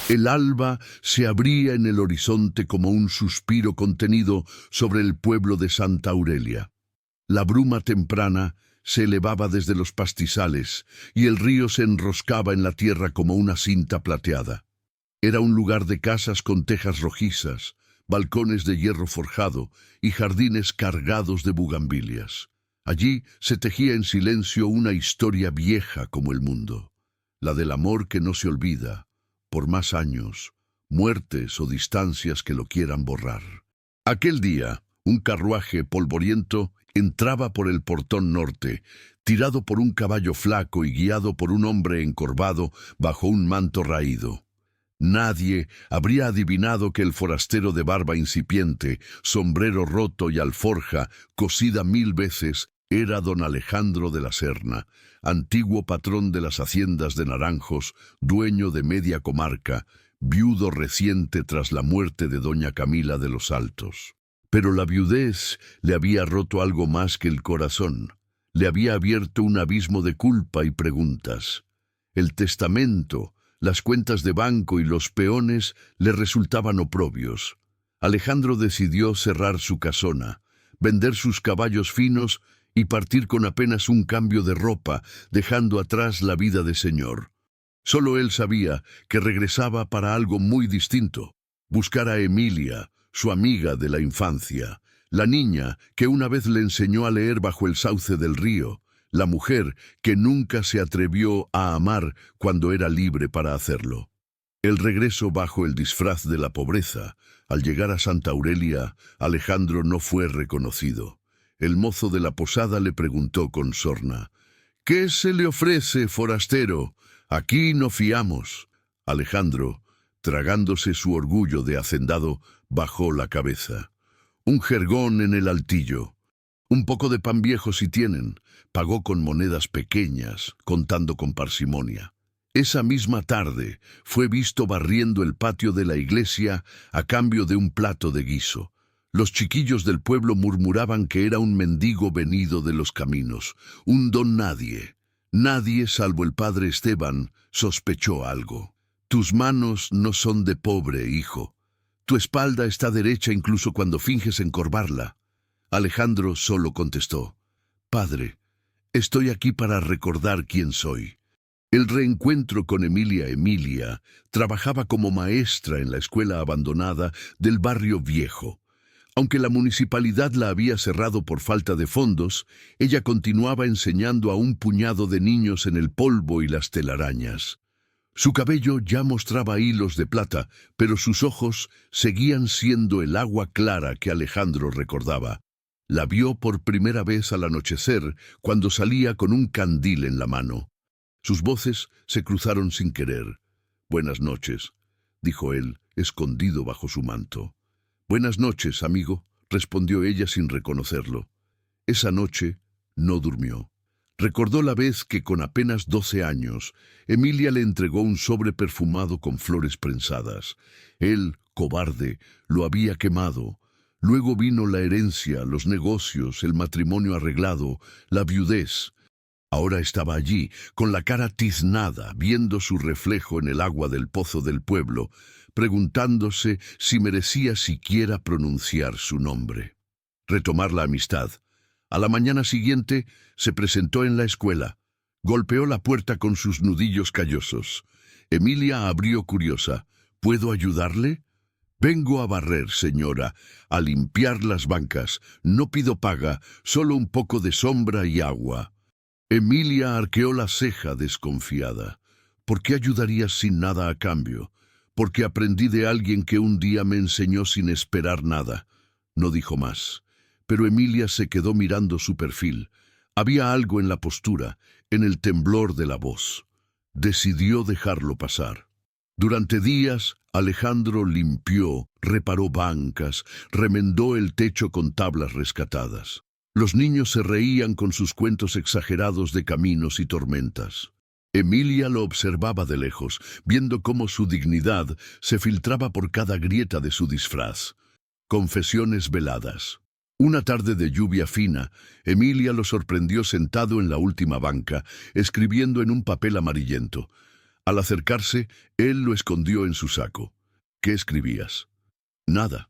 El alba se abría en el horizonte como un suspiro contenido sobre el pueblo de Santa Aurelia. La bruma temprana se elevaba desde los pastizales y el río se enroscaba en la tierra como una cinta plateada. Era un lugar de casas con tejas rojizas, balcones de hierro forjado y jardines cargados de bugambilias. Allí se tejía en silencio una historia vieja como el mundo, la del amor que no se olvida, por más años, muertes o distancias que lo quieran borrar. Aquel día, un carruaje polvoriento entraba por el portón norte, tirado por un caballo flaco y guiado por un hombre encorvado bajo un manto raído. Nadie habría adivinado que el forastero de barba incipiente, sombrero roto y alforja cosida 1000 veces, era don Alejandro de la Serna, antiguo patrón de las haciendas de Naranjos, dueño de media comarca, viudo reciente tras la muerte de doña Camila de los Altos. Pero la viudez le había roto algo más que el corazón. Le había abierto un abismo de culpa y preguntas. El testamento, las cuentas de banco y los peones le resultaban oprobios. Alejandro decidió cerrar su casona, vender sus caballos finos y partir con apenas un cambio de ropa, dejando atrás la vida de señor. Solo él sabía que regresaba para algo muy distinto: buscar a Emilia, su amiga de la infancia, la niña que una vez le enseñó a leer bajo el sauce del río, la mujer que nunca se atrevió a amar cuando era libre para hacerlo. El regreso bajo el disfraz de la pobreza. Al llegar a Santa Aurelia, Alejandro no fue reconocido. El mozo de la posada le preguntó con sorna: «¿Qué se le ofrece, forastero? Aquí no fiamos». Alejandro, tragándose su orgullo de hacendado, bajó la cabeza. «Un jergón en el altillo. Un poco de pan viejo si tienen». Pagó con monedas pequeñas, contando con parsimonia. Esa misma tarde fue visto barriendo el patio de la iglesia a cambio de un plato de guiso. Los chiquillos del pueblo murmuraban que era un mendigo venido de los caminos, un don nadie. Nadie, salvo el padre Esteban, sospechó algo. «Tus manos no son de pobre, hijo. Tu espalda está derecha incluso cuando finges encorvarla». Alejandro solo contestó: «Padre, estoy aquí para recordar quién soy». El reencuentro con Emilia trabajaba como maestra en la escuela abandonada del barrio viejo. Aunque la municipalidad la había cerrado por falta de fondos, ella continuaba enseñando a un puñado de niños en el polvo y las telarañas. Su cabello ya mostraba hilos de plata, pero sus ojos seguían siendo el agua clara que Alejandro recordaba. La vio por primera vez al anochecer, cuando salía con un candil en la mano. Sus voces se cruzaron sin querer. «Buenas noches», dijo él, escondido bajo su manto. «Buenas noches, amigo», respondió ella sin reconocerlo. Esa noche no durmió. Recordó la vez que con apenas 12 años, Emilia le entregó un sobre perfumado con flores prensadas. Él, cobarde, lo había quemado. Luego vino la herencia, los negocios, el matrimonio arreglado, la viudez. Ahora estaba allí, con la cara tiznada, viendo su reflejo en el agua del pozo del pueblo, preguntándose si merecía siquiera pronunciar su nombre. Retomar la amistad. A la mañana siguiente se presentó en la escuela. Golpeó la puerta con sus nudillos callosos. Emilia abrió curiosa. «¿Puedo ayudarle?» «Vengo a barrer, señora, a limpiar las bancas. No pido paga, solo un poco de sombra y agua». Emilia arqueó la ceja desconfiada. «¿Por qué ayudarías sin nada a cambio?» «Porque aprendí de alguien que un día me enseñó sin esperar nada». No dijo más. Pero Emilia se quedó mirando su perfil. Había algo en la postura, en el temblor de la voz. Decidió dejarlo pasar. Durante días, Alejandro limpió, reparó bancas, remendó el techo con tablas rescatadas. Los niños se reían con sus cuentos exagerados de caminos y tormentas. Emilia lo observaba de lejos, viendo cómo su dignidad se filtraba por cada grieta de su disfraz. Confesiones veladas. Una tarde de lluvia fina, Emilia lo sorprendió sentado en la última banca, escribiendo en un papel amarillento. Al acercarse, él lo escondió en su saco. ¿Qué escribías? Nada,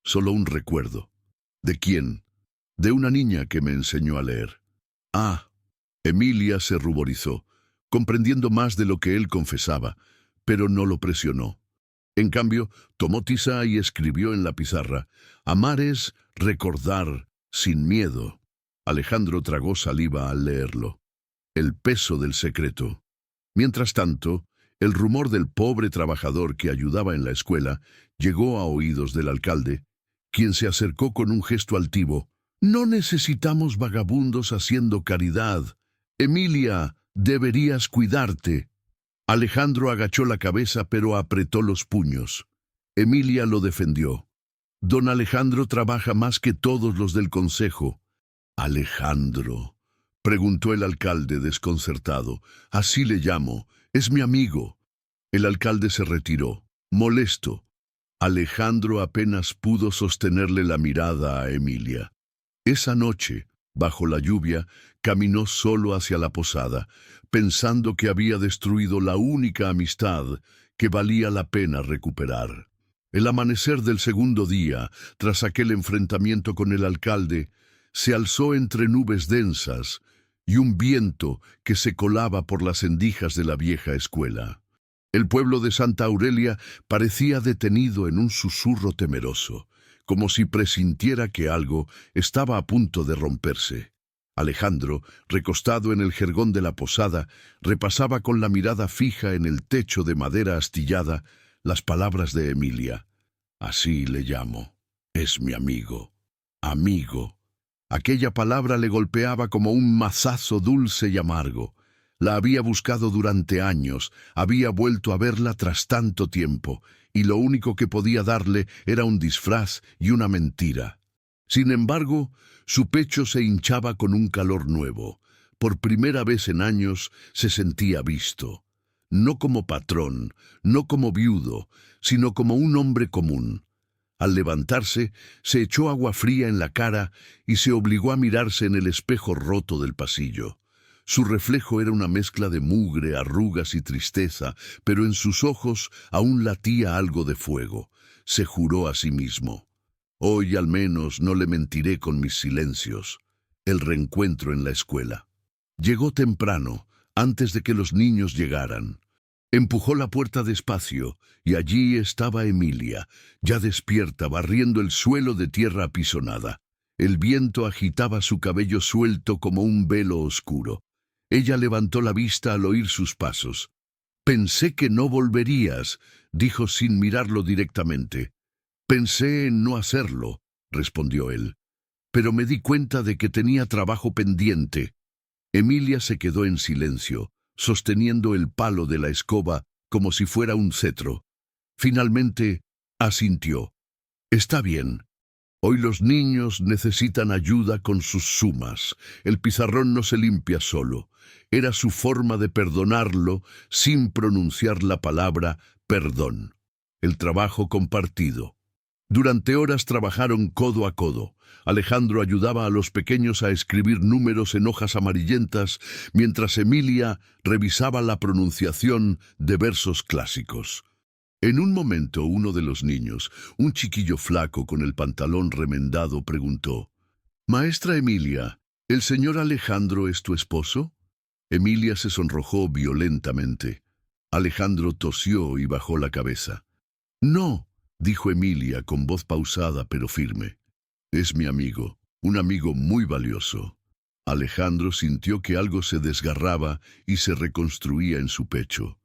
solo un recuerdo. ¿De quién? De una niña que me enseñó a leer. Ah, Emilia se ruborizó, comprendiendo más de lo que él confesaba, pero no lo presionó. En cambio, tomó tiza y escribió en la pizarra: amar es recordar sin miedo. Alejandro tragó saliva al leerlo. El peso del secreto. Mientras tanto, el rumor del pobre trabajador que ayudaba en la escuela llegó a oídos del alcalde, quien se acercó con un gesto altivo. No necesitamos vagabundos haciendo caridad. Emilia, deberías cuidarte. Alejandro agachó la cabeza pero apretó los puños. Emilia lo defendió. Don Alejandro trabaja más que todos los del consejo. Alejandro, preguntó el alcalde desconcertado. Así le llamo, es mi amigo. El alcalde se retiró, molesto. Alejandro apenas pudo sostenerle la mirada a Emilia. Esa noche, bajo la lluvia, caminó solo hacia la posada, pensando que había destruido la única amistad que valía la pena recuperar. El amanecer del segundo día, tras aquel enfrentamiento con el alcalde, se alzó entre nubes densas y un viento que se colaba por las endijas de la vieja escuela. El pueblo de Santa Aurelia parecía detenido en un susurro temeroso, como si presintiera que algo estaba a punto de romperse. Alejandro, recostado en el jergón de la posada, repasaba con la mirada fija en el techo de madera astillada las palabras de Emilia. Así le llamo. Es mi amigo. Amigo. Aquella palabra le golpeaba como un mazazo dulce y amargo. La había buscado durante años, había vuelto a verla tras tanto tiempo, y lo único que podía darle era un disfraz y una mentira. Sin embargo, su pecho se hinchaba con un calor nuevo. Por primera vez en años se sentía visto. No como patrón, no como viudo, sino como un hombre común. Al levantarse, se echó agua fría en la cara y se obligó a mirarse en el espejo roto del pasillo. Su reflejo era una mezcla de mugre, arrugas y tristeza, pero en sus ojos aún latía algo de fuego. Se juró a sí mismo. Hoy al menos no le mentiré con mis silencios. El reencuentro en la escuela. Llegó temprano, antes de que los niños llegaran. Empujó la puerta despacio, y allí estaba Emilia, ya despierta, barriendo el suelo de tierra apisonada. El viento agitaba su cabello suelto como un velo oscuro. Ella levantó la vista al oír sus pasos. «Pensé que no volverías», dijo sin mirarlo directamente. «Pensé en no hacerlo», respondió él. «Pero me di cuenta de que tenía trabajo pendiente». Emilia se quedó en silencio, sosteniendo el palo de la escoba como si fuera un cetro. Finalmente, asintió. «Está bien. Hoy los niños necesitan ayuda con sus sumas. El pizarrón no se limpia solo». Era su forma de perdonarlo sin pronunciar la palabra perdón. El trabajo compartido. Durante horas trabajaron codo a codo. Alejandro ayudaba a los pequeños a escribir números en hojas amarillentas, mientras Emilia revisaba la pronunciación de versos clásicos. En un momento, uno de los niños, un chiquillo flaco con el pantalón remendado, preguntó: «Maestra Emilia, ¿el señor Alejandro es tu esposo?» Emilia se sonrojó violentamente. Alejandro tosió y bajó la cabeza. «No», dijo Emilia con voz pausada pero firme. «Es mi amigo, un amigo muy valioso». Alejandro sintió que algo se desgarraba y se reconstruía en su pecho.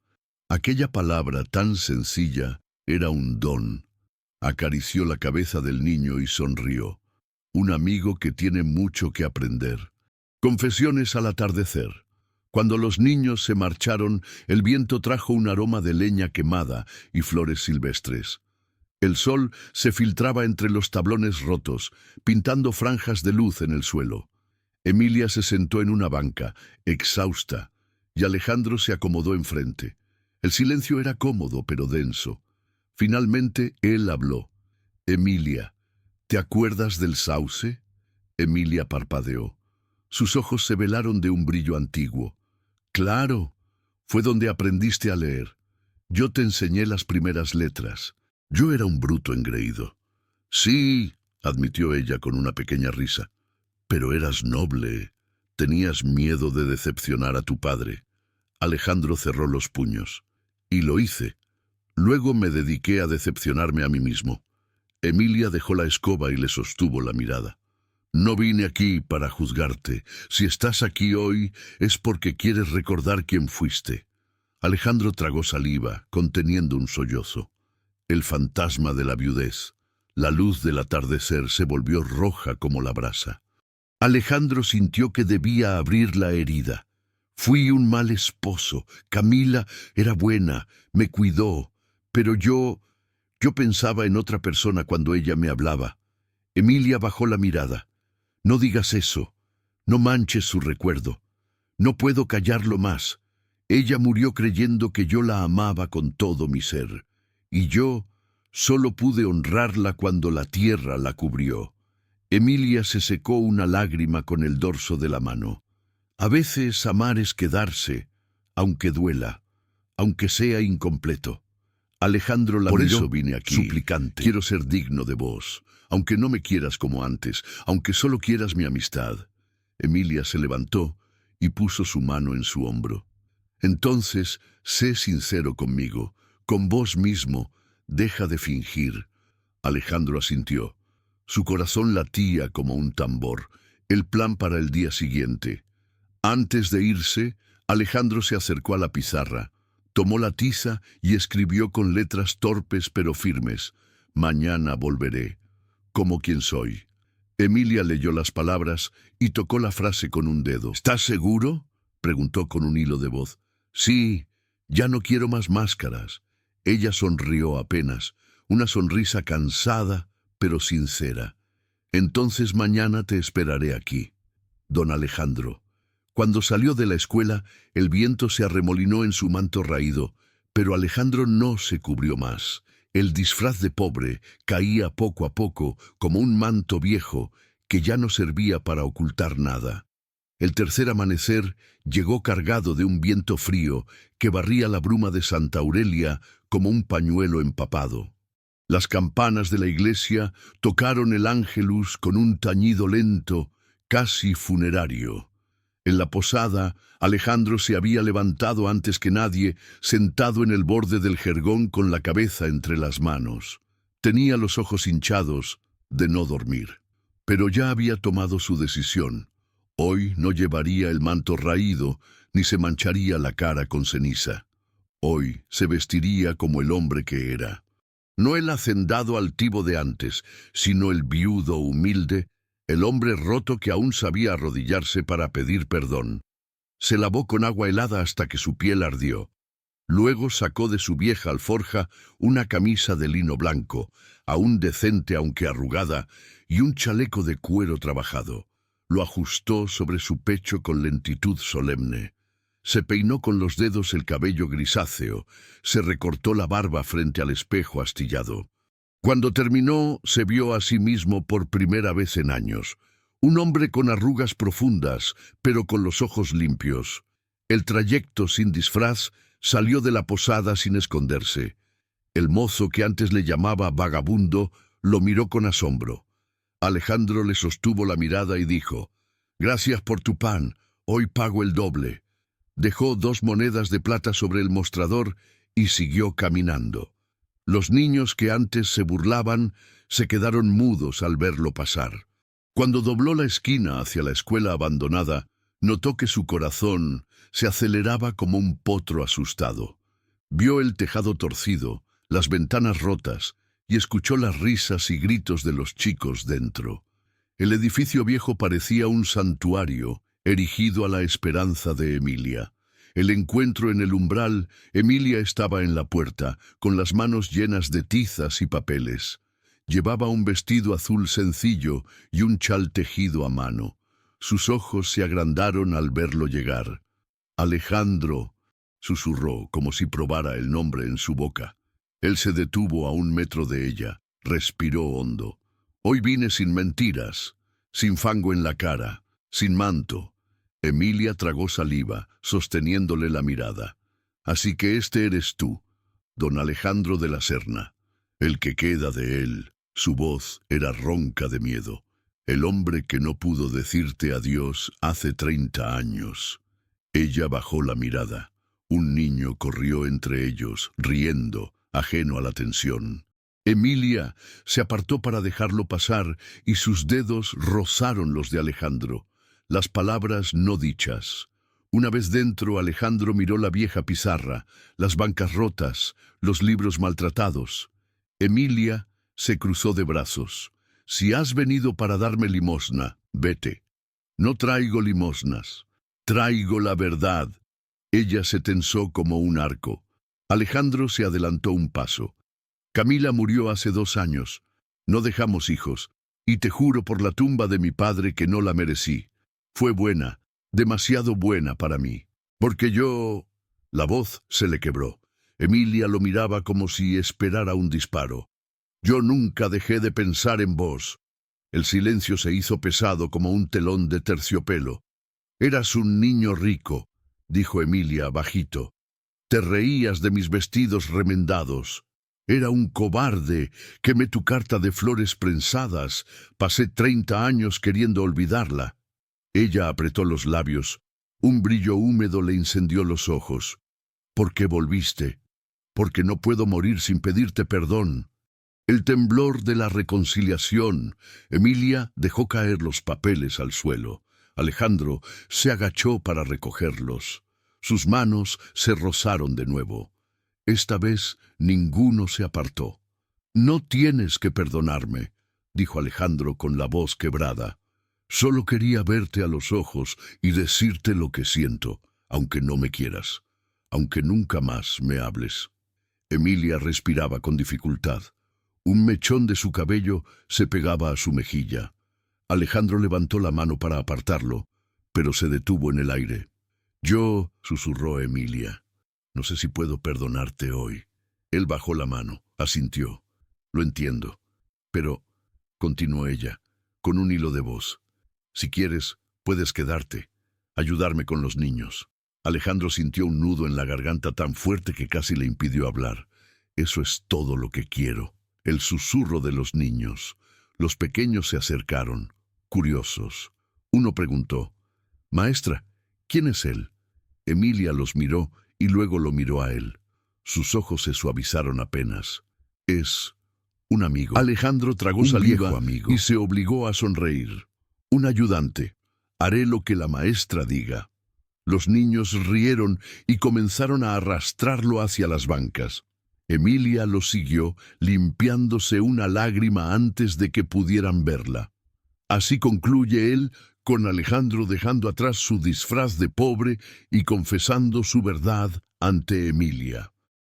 Aquella palabra tan sencilla era un don. Acarició la cabeza del niño y sonrió. Un amigo que tiene mucho que aprender. Confesiones al atardecer. Cuando los niños se marcharon, el viento trajo un aroma de leña quemada y flores silvestres. El sol se filtraba entre los tablones rotos, pintando franjas de luz en el suelo. Emilia se sentó en una banca, exhausta, y Alejandro se acomodó enfrente. El silencio era cómodo pero denso. Finalmente él habló. «Emilia, ¿te acuerdas del sauce?» Emilia parpadeó. Sus ojos se velaron de un brillo antiguo. «Claro, Fue donde aprendiste a leer. Yo te enseñé las primeras letras. Yo era un bruto engreído. Sí, admitió ella con una pequeña risa. Pero eras noble. Tenías miedo de decepcionar a tu padre. Alejandro cerró los puños. Y lo hice. Luego me dediqué a decepcionarme a mí mismo. Emilia dejó la escoba y le sostuvo la mirada. No vine aquí para juzgarte. Si estás aquí hoy es porque quieres recordar quién fuiste. Alejandro tragó saliva, conteniendo un sollozo. El fantasma de la viudez. La luz del atardecer se volvió roja como la brasa. Alejandro sintió que debía abrir la herida. Fui un mal esposo. Camila era buena, me cuidó, pero yo pensaba en otra persona cuando ella me hablaba. Emilia bajó la mirada. No digas eso. No manches su recuerdo. No puedo callarlo más. Ella murió creyendo que yo la amaba con todo mi ser. Y yo solo pude honrarla cuando la tierra la cubrió. Emilia se secó una lágrima con el dorso de la mano. A veces amar es quedarse, aunque duela, aunque sea incompleto. Alejandro la miró. Por eso vine aquí, suplicante. Quiero ser digno de vos, aunque no me quieras como antes, aunque solo quieras mi amistad. Emilia se levantó y puso su mano en su hombro. Entonces, sé sincero conmigo, con vos mismo, deja de fingir. Alejandro asintió. Su corazón latía como un tambor, el plan para el día siguiente. Antes de irse, Alejandro se acercó a la pizarra, tomó la tiza y escribió con letras torpes pero firmes: «Mañana volveré, como quien soy». Emilia leyó las palabras y tocó la frase con un dedo. «¿Estás seguro?», preguntó con un hilo de voz. «Sí, ya no quiero más máscaras». Ella sonrió apenas, una sonrisa cansada pero sincera. «Entonces mañana te esperaré aquí». Don Alejandro. Cuando salió de la escuela, el viento se arremolinó en su manto raído, pero Alejandro no se cubrió más. El disfraz de pobre caía poco a poco como un manto viejo que ya no servía para ocultar nada. El tercer amanecer llegó cargado de un viento frío que barría la bruma de Santa Aurelia como un pañuelo empapado. Las campanas de la iglesia tocaron el Ángelus con un tañido lento, casi funerario. En la posada, Alejandro se había levantado antes que nadie, sentado en el borde del jergón con la cabeza entre las manos. Tenía los ojos hinchados de no dormir, pero ya había tomado su decisión. Hoy no llevaría el manto raído, ni se mancharía la cara con ceniza. Hoy se vestiría como el hombre que era. No el hacendado altivo de antes, sino el viudo humilde, el hombre roto que aún sabía arrodillarse para pedir perdón. Se lavó con agua helada hasta que su piel ardió. Luego sacó de su vieja alforja una camisa de lino blanco, aún decente aunque arrugada, y un chaleco de cuero trabajado. Lo ajustó sobre su pecho con lentitud solemne. Se peinó con los dedos el cabello grisáceo, se recortó la barba frente al espejo astillado. Cuando terminó, se vio a sí mismo por primera vez en años. Un hombre con arrugas profundas, pero con los ojos limpios. El trayecto sin disfraz salió de la posada sin esconderse. El mozo que antes le llamaba vagabundo lo miró con asombro. Alejandro le sostuvo la mirada y dijo: «Gracias por tu pan, hoy pago el doble». Dejó 2 monedas de plata sobre el mostrador y siguió caminando. Los niños que antes se burlaban se quedaron mudos al verlo pasar. Cuando dobló la esquina hacia la escuela abandonada, notó que su corazón se aceleraba como un potro asustado. Vio el tejado torcido, las ventanas rotas, y escuchó las risas y gritos de los chicos dentro. El edificio viejo parecía un santuario, erigido a la esperanza de Emilia. El encuentro en el umbral, Emilia estaba en la puerta, con las manos llenas de tizas y papeles. Llevaba un vestido azul sencillo y un chal tejido a mano. Sus ojos se agrandaron al verlo llegar. «Alejandro», susurró, como si probara el nombre en su boca. Él se detuvo a 1 metro de ella, respiró hondo. «Hoy vine sin mentiras, sin fango en la cara, sin manto». Emilia tragó saliva, sosteniéndole la mirada. Así que este eres tú, don Alejandro de la Serna, el que queda de él. Su voz era ronca de miedo. El hombre que no pudo decirte adiós hace 30 años. Ella bajó la mirada. Un niño corrió entre ellos, riendo, ajeno a la tensión. Emilia se apartó para dejarlo pasar y sus dedos rozaron los de Alejandro. Las palabras no dichas. Una vez dentro, Alejandro miró la vieja pizarra, las bancas rotas, los libros maltratados. Emilia se cruzó de brazos. Si has venido para darme limosna, vete. No traigo limosnas. Traigo la verdad. Ella se tensó como un arco. Alejandro se adelantó un paso. Camila murió hace 2 años. No dejamos hijos. Y te juro por la tumba de mi padre que no la merecí. Fue buena, demasiado buena para mí. Porque yo... La voz se le quebró. Emilia lo miraba como si esperara un disparo. Yo nunca dejé de pensar en vos. El silencio se hizo pesado como un telón de terciopelo. Eras un niño rico, dijo Emilia bajito. Te reías de mis vestidos remendados. Era un cobarde. Quemé tu carta de flores prensadas. Pasé 30 años queriendo olvidarla. Ella apretó los labios. Un brillo húmedo le incendió los ojos. ¿Por qué volviste? Porque no puedo morir sin pedirte perdón. El temblor de la reconciliación. Emilia dejó caer los papeles al suelo. Alejandro se agachó para recogerlos. Sus manos se rozaron de nuevo. Esta vez ninguno se apartó. No tienes que perdonarme, dijo Alejandro con la voz quebrada. Solo quería verte a los ojos y decirte lo que siento, aunque no me quieras, aunque nunca más me hables. Emilia respiraba con dificultad. Un mechón de su cabello se pegaba a su mejilla. Alejandro levantó la mano para apartarlo, pero se detuvo en el aire. Yo, susurró Emilia, no sé si puedo perdonarte hoy. Él bajó la mano, asintió. Lo entiendo. Pero, continuó ella, con un hilo de voz, si quieres, puedes quedarte, ayudarme con los niños. Alejandro sintió un nudo en la garganta tan fuerte que casi le impidió hablar. Eso es todo lo que quiero. El susurro de los niños. Los pequeños se acercaron, curiosos. Uno preguntó, «Maestra, ¿quién es él?» Emilia los miró y luego lo miró a él. Sus ojos se suavizaron apenas. «Es un amigo». Alejandro tragó saliva y se obligó a sonreír. «Un ayudante. Haré lo que la maestra diga». Los niños rieron y comenzaron a arrastrarlo hacia las bancas. Emilia lo siguió, limpiándose una lágrima antes de que pudieran verla. Así concluye él, con Alejandro dejando atrás su disfraz de pobre y confesando su verdad ante Emilia.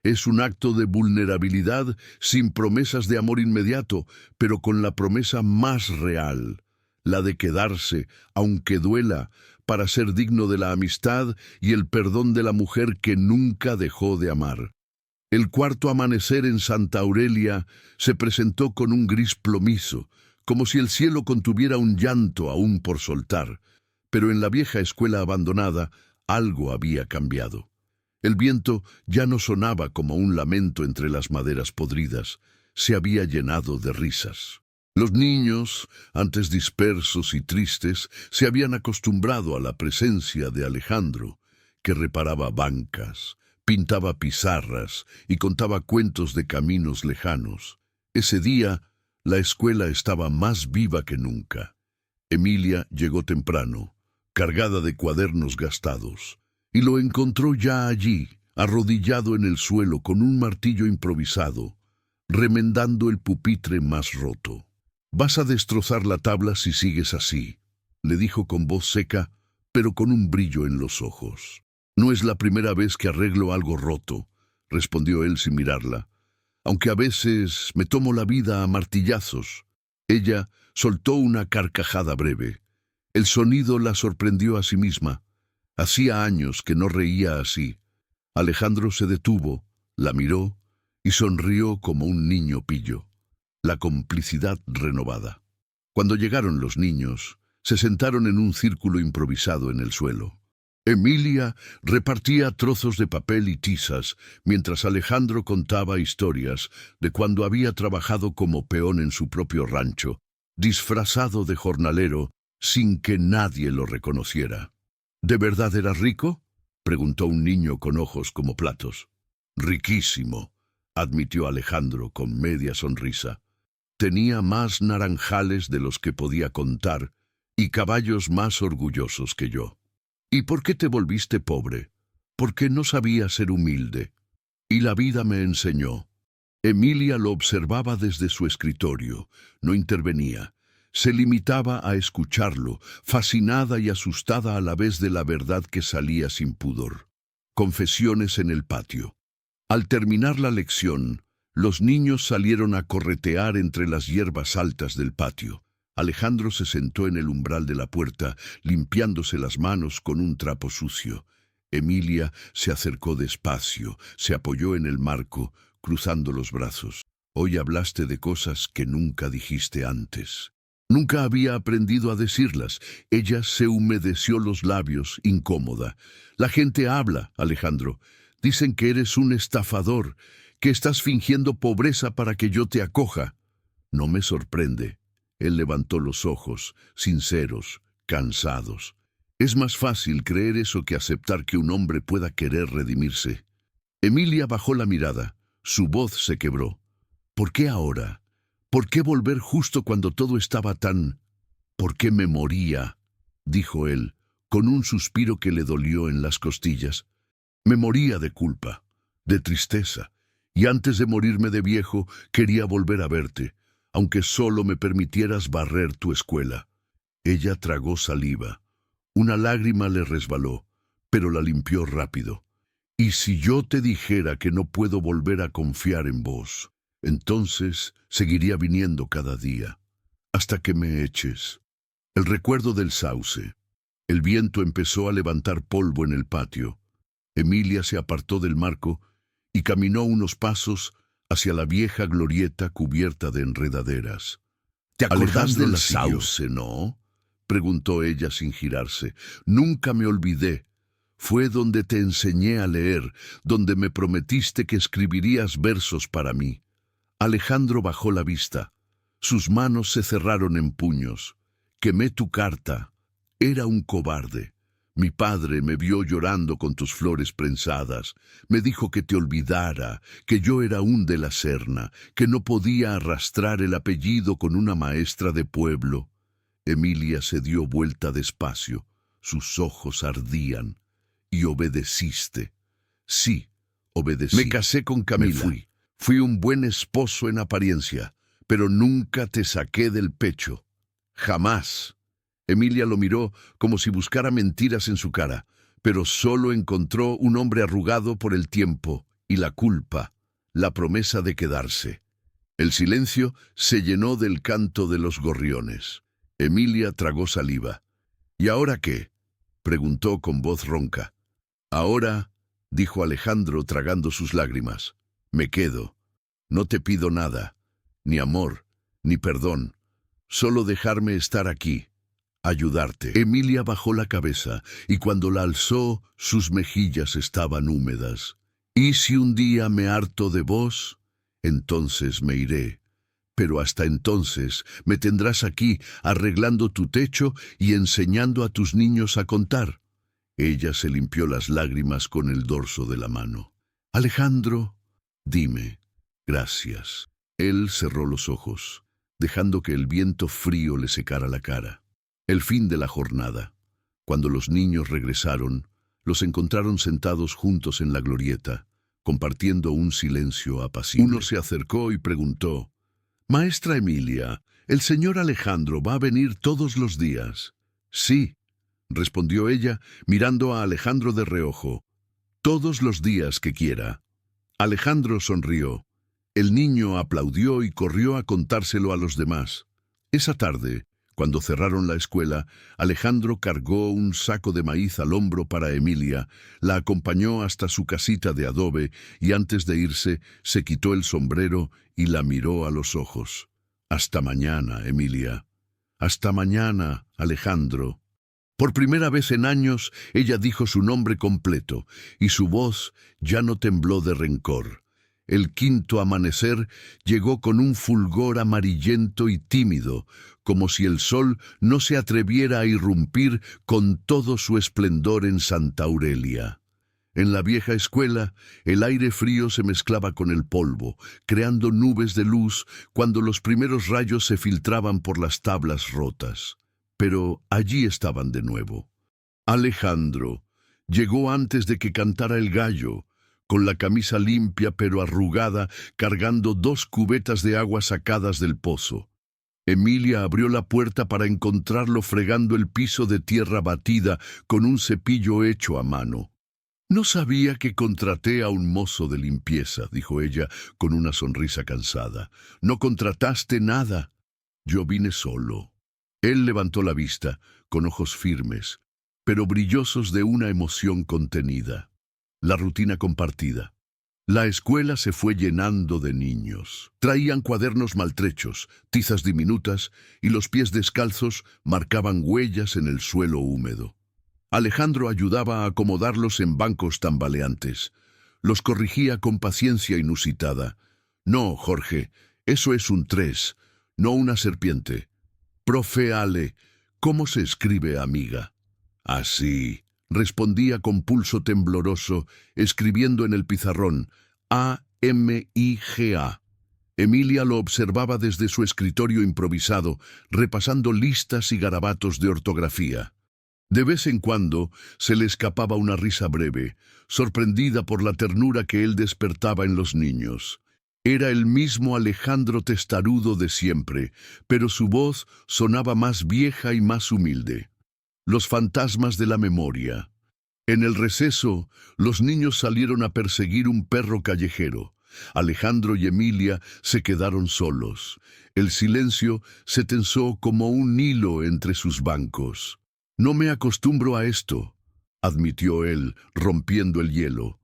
Es un acto de vulnerabilidad sin promesas de amor inmediato, pero con la promesa más real, la de quedarse, aunque duela, para ser digno de la amistad y el perdón de la mujer que nunca dejó de amar. El cuarto amanecer en Santa Aurelia se presentó con un gris plomizo, como si el cielo contuviera un llanto aún por soltar. Pero en la vieja escuela abandonada algo había cambiado. El viento ya no sonaba como un lamento entre las maderas podridas, se había llenado de risas. Los niños, antes dispersos y tristes, se habían acostumbrado a la presencia de Alejandro, que reparaba bancas, pintaba pizarras y contaba cuentos de caminos lejanos. Ese día, la escuela estaba más viva que nunca. Emilia llegó temprano, cargada de cuadernos gastados, y lo encontró ya allí, arrodillado en el suelo con un martillo improvisado, remendando el pupitre más roto. «Vas a destrozar la tabla si sigues así», le dijo con voz seca, pero con un brillo en los ojos. «No es la primera vez que arreglo algo roto», respondió él sin mirarla, «aunque a veces me tomo la vida a martillazos». Ella soltó una carcajada breve. El sonido la sorprendió a sí misma. Hacía años que no reía así. Alejandro se detuvo, la miró y sonrió como un niño pillo. La complicidad renovada. Cuando llegaron los niños, se sentaron en un círculo improvisado en el suelo. Emilia repartía trozos de papel y tizas, mientras Alejandro contaba historias de cuando había trabajado como peón en su propio rancho, disfrazado de jornalero, sin que nadie lo reconociera. ¿De verdad eras rico?, preguntó un niño con ojos como platos. Riquísimo, admitió Alejandro con media sonrisa. Tenía más naranjales de los que podía contar y caballos más orgullosos que yo. ¿Y por qué te volviste pobre? Porque no sabía ser humilde. Y la vida me enseñó. Emilia lo observaba desde su escritorio, no intervenía. Se limitaba a escucharlo, fascinada y asustada a la vez de la verdad que salía sin pudor. Confesiones en el patio. Al terminar la lección, los niños salieron a corretear entre las hierbas altas del patio. Alejandro se sentó en el umbral de la puerta, limpiándose las manos con un trapo sucio. Emilia se acercó despacio, se apoyó en el marco, cruzando los brazos. Hoy hablaste de cosas que nunca dijiste antes. Nunca había aprendido a decirlas. Ella se humedeció los labios, incómoda. La gente habla, Alejandro. Dicen que eres un estafador, que estás fingiendo pobreza para que yo te acoja. No me sorprende. Él levantó los ojos, sinceros, cansados. Es más fácil creer eso que aceptar que un hombre pueda querer redimirse. Emilia bajó la mirada. Su voz se quebró. ¿Por qué ahora? ¿Por qué volver justo cuando todo estaba tan...? ¿Por qué me moría?, dijo él, con un suspiro que le dolió en las costillas. Me moría de culpa, de tristeza, y antes de morirme de viejo quería volver a verte, aunque solo me permitieras barrer tu escuela. Ella tragó saliva. Una lágrima le resbaló, pero la limpió rápido. Y si yo te dijera que no puedo volver a confiar en vos, entonces seguiría viniendo cada día, hasta que me eches. El recuerdo del sauce. El viento empezó a levantar polvo en el patio. Emilia se apartó del marco y caminó unos pasos hacia la vieja glorieta cubierta de enredaderas. ¿Te acordás del sauce, no?, preguntó ella sin girarse. Nunca me olvidé. Fue donde te enseñé a leer, donde me prometiste que escribirías versos para mí. Alejandro bajó la vista. Sus manos se cerraron en puños. Quemé tu carta. Era un cobarde. Mi padre me vio llorando con tus flores prensadas. Me dijo que te olvidara, que yo era un de la Serna, que no podía arrastrar el apellido con una maestra de pueblo. Emilia se dio vuelta despacio. Sus ojos ardían. Y obedeciste. Sí, obedecí. Me casé con Camila. Fui un buen esposo en apariencia, pero nunca te saqué del pecho. Jamás. Emilia lo miró como si buscara mentiras en su cara, pero solo encontró un hombre arrugado por el tiempo y la culpa, la promesa de quedarse. El silencio se llenó del canto de los gorriones. Emilia tragó saliva. ¿Y ahora qué?, preguntó con voz ronca. Ahora, dijo Alejandro tragando sus lágrimas, me quedo. No te pido nada, ni amor, ni perdón, solo dejarme estar aquí. Ayudarte. Emilia bajó la cabeza y cuando la alzó, sus mejillas estaban húmedas. ¿Y si un día me harto de vos? Entonces me iré. Pero hasta entonces me tendrás aquí arreglando tu techo y enseñando a tus niños a contar. Ella se limpió las lágrimas con el dorso de la mano. Alejandro, dime, gracias. Él cerró los ojos, dejando que el viento frío le secara la cara. El fin de la jornada. Cuando los niños regresaron, los encontraron sentados juntos en la glorieta, compartiendo un silencio apacible. Uno se acercó y preguntó, «Maestra Emilia, ¿el señor Alejandro va a venir todos los días?» «Sí», respondió ella, mirando a Alejandro de reojo, «todos los días que quiera». Alejandro sonrió. El niño aplaudió y corrió a contárselo a los demás. Esa tarde, cuando cerraron la escuela, Alejandro cargó un saco de maíz al hombro para Emilia, la acompañó hasta su casita de adobe y antes de irse se quitó el sombrero y la miró a los ojos. «Hasta mañana, Emilia. Hasta mañana, Alejandro». Por primera vez en años, ella dijo su nombre completo, y su voz ya no tembló de rencor. El quinto amanecer llegó con un fulgor amarillento y tímido, como si el sol no se atreviera a irrumpir con todo su esplendor en Santa Aurelia. En la vieja escuela, el aire frío se mezclaba con el polvo, creando nubes de luz cuando los primeros rayos se filtraban por las tablas rotas. Pero allí estaban de nuevo. Alejandro llegó antes de que cantara el gallo, con la camisa limpia pero arrugada, cargando 2 cubetas de agua sacadas del pozo. Emilia abrió la puerta para encontrarlo fregando el piso de tierra batida con un cepillo hecho a mano. «No sabía que contraté a un mozo de limpieza», dijo ella con una sonrisa cansada. «No contrataste nada. Yo vine solo». Él levantó la vista, con ojos firmes, pero brillosos de una emoción contenida. La rutina compartida. La escuela se fue llenando de niños. Traían cuadernos maltrechos, tizas diminutas, y los pies descalzos marcaban huellas en el suelo húmedo. Alejandro ayudaba a acomodarlos en bancos tambaleantes. Los corrigía con paciencia inusitada. «No, Jorge, eso es un 3, no una serpiente. Profe Ale, ¿cómo se escribe amiga?» «Así», respondía con pulso tembloroso, escribiendo en el pizarrón, A-M-I-G-A. Emilia lo observaba desde su escritorio improvisado, repasando listas y garabatos de ortografía. De vez en cuando se le escapaba una risa breve, sorprendida por la ternura que él despertaba en los niños. Era el mismo Alejandro testarudo de siempre, pero su voz sonaba más vieja y más humilde. Los fantasmas de la memoria. En el receso, los niños salieron a perseguir un perro callejero. Alejandro y Emilia se quedaron solos. El silencio se tensó como un hilo entre sus bancos. «No me acostumbro a esto», admitió él, rompiendo el hielo.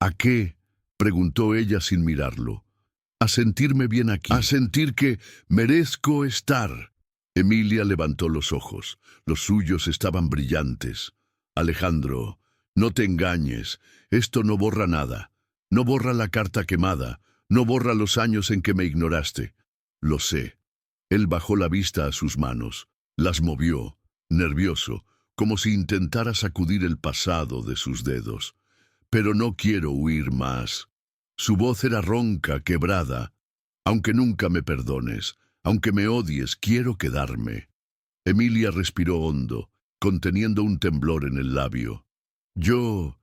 «¿A qué?», preguntó ella sin mirarlo. «A sentirme bien aquí, a sentir que merezco estar». Emilia levantó los ojos. Los suyos estaban brillantes. «Alejandro, no te engañes. Esto no borra nada. No borra la carta quemada. No borra los años en que me ignoraste. Lo sé». Él bajó la vista a sus manos. Las movió, nervioso, como si intentara sacudir el pasado de sus dedos. «Pero no quiero huir más». Su voz era ronca, quebrada. «Aunque nunca me perdones, aunque me odies, quiero quedarme». Emilia respiró hondo, conteniendo un temblor en el labio. «Yo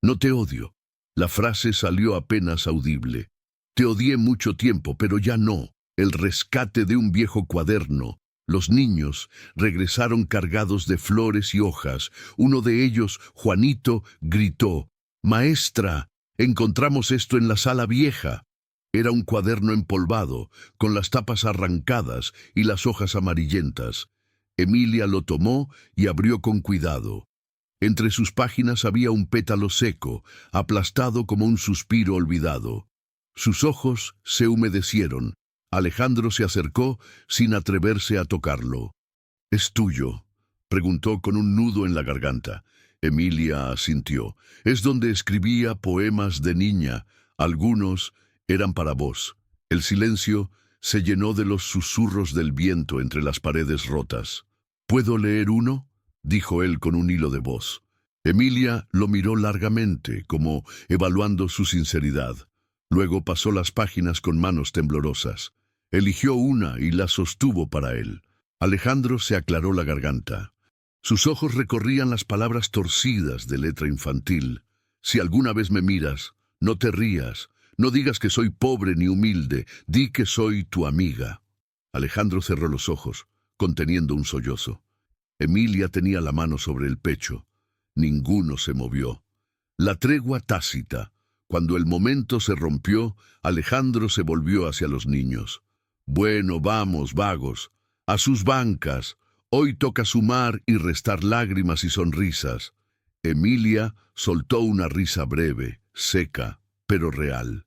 no te odio». La frase salió apenas audible. «Te odié mucho tiempo, pero ya no». El rescate de un viejo cuaderno. Los niños regresaron cargados de flores y hojas. Uno de ellos, Juanito, gritó: «Maestra, encontramos esto en la sala vieja». Era un cuaderno empolvado, con las tapas arrancadas y las hojas amarillentas. Emilia lo tomó y abrió con cuidado. Entre sus páginas había un pétalo seco, aplastado como un suspiro olvidado. Sus ojos se humedecieron. Alejandro se acercó sin atreverse a tocarlo. «¿Es tuyo?», preguntó con un nudo en la garganta. Emilia asintió. «Es donde escribía poemas de niña. Algunos eran para vos». El silencio se llenó de los susurros del viento entre las paredes rotas. «¿Puedo leer uno?», dijo él con un hilo de voz. Emilia lo miró largamente, como evaluando su sinceridad. Luego pasó las páginas con manos temblorosas. Eligió una y la sostuvo para él. Alejandro se aclaró la garganta. Sus ojos recorrían las palabras torcidas de letra infantil. «Si alguna vez me miras, no te rías. No digas que soy pobre ni humilde. Di que soy tu amiga». Alejandro cerró los ojos, conteniendo un sollozo. Emilia tenía la mano sobre el pecho. Ninguno se movió. La tregua tácita. Cuando el momento se rompió, Alejandro se volvió hacia los niños. «Bueno, vamos, vagos, a sus bancas. Hoy toca sumar y restar lágrimas y sonrisas». Emilia soltó una risa breve, seca, pero real.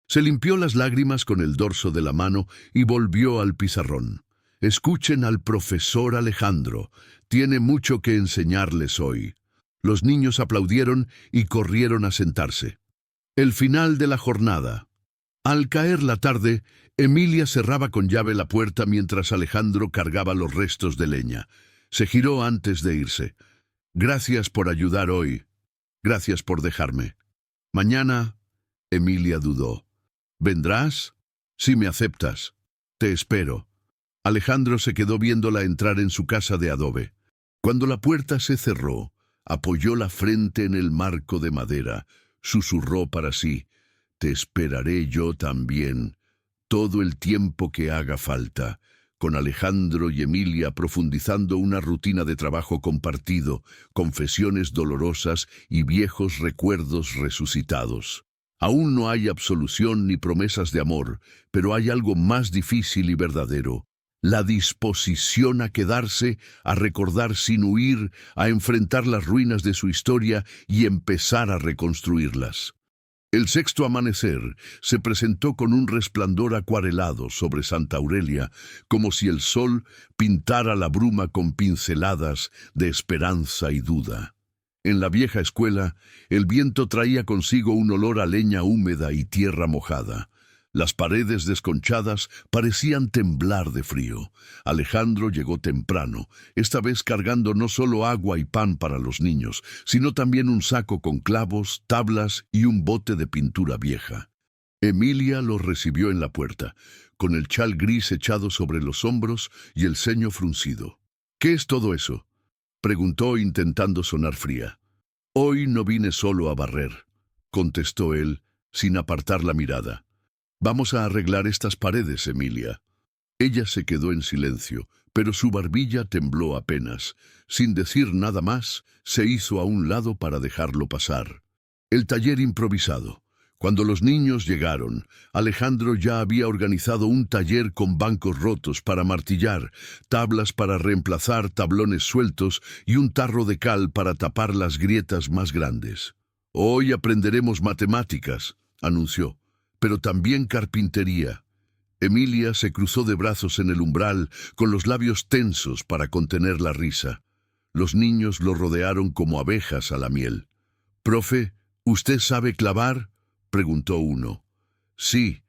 Se limpió las lágrimas con el dorso de la mano y volvió al pizarrón. Escuchen al profesor Alejandro. Tiene mucho que enseñarles hoy. Los niños aplaudieron y corrieron a sentarse. El final de la jornada. Al caer la tarde, Emilia cerraba con llave la puerta mientras Alejandro cargaba los restos de leña. Se giró antes de irse. Gracias por ayudar hoy. Gracias por dejarme. Mañana, Emilia dudó. ¿Vendrás? Si me aceptas. Te espero. Alejandro se quedó viéndola entrar en su casa de adobe. Cuando la puerta se cerró, apoyó la frente en el marco de madera, susurró para sí: «Te esperaré yo también, todo el tiempo que haga falta», con Alejandro y Emilia profundizando una rutina de trabajo compartido, confesiones dolorosas y viejos recuerdos resucitados. Aún no hay absolución ni promesas de amor, pero hay algo más difícil y verdadero: la disposición a quedarse, a recordar sin huir, a enfrentar las ruinas de su historia y empezar a reconstruirlas. El sexto amanecer se presentó con un resplandor acuarelado sobre Santa Aurelia, como si el sol pintara la bruma con pinceladas de esperanza y duda. En la vieja escuela, el viento traía consigo un olor a leña húmeda y tierra mojada. Las paredes desconchadas parecían temblar de frío. Alejandro llegó temprano, esta vez cargando no solo agua y pan para los niños, sino también un saco con clavos, tablas y un bote de pintura vieja. Emilia los recibió en la puerta, con el chal gris echado sobre los hombros y el ceño fruncido. «¿Qué es todo eso?», preguntó intentando sonar fría. «Hoy no vine solo a barrer», contestó él, sin apartar la mirada. «Vamos a arreglar estas paredes, Emilia». Ella se quedó en silencio, pero su barbilla tembló apenas. Sin decir nada más, se hizo a un lado para dejarlo pasar. El taller improvisado. Cuando los niños llegaron, Alejandro ya había organizado un taller con bancos rotos para martillar, tablas para reemplazar tablones sueltos y un tarro de cal para tapar las grietas más grandes. «Hoy aprenderemos matemáticas», anunció, «pero también carpintería». Emilia se cruzó de brazos en el umbral, con los labios tensos para contener la risa. Los niños lo rodearon como abejas a la miel. «Profe, ¿usted sabe clavar?», preguntó uno. «Sí,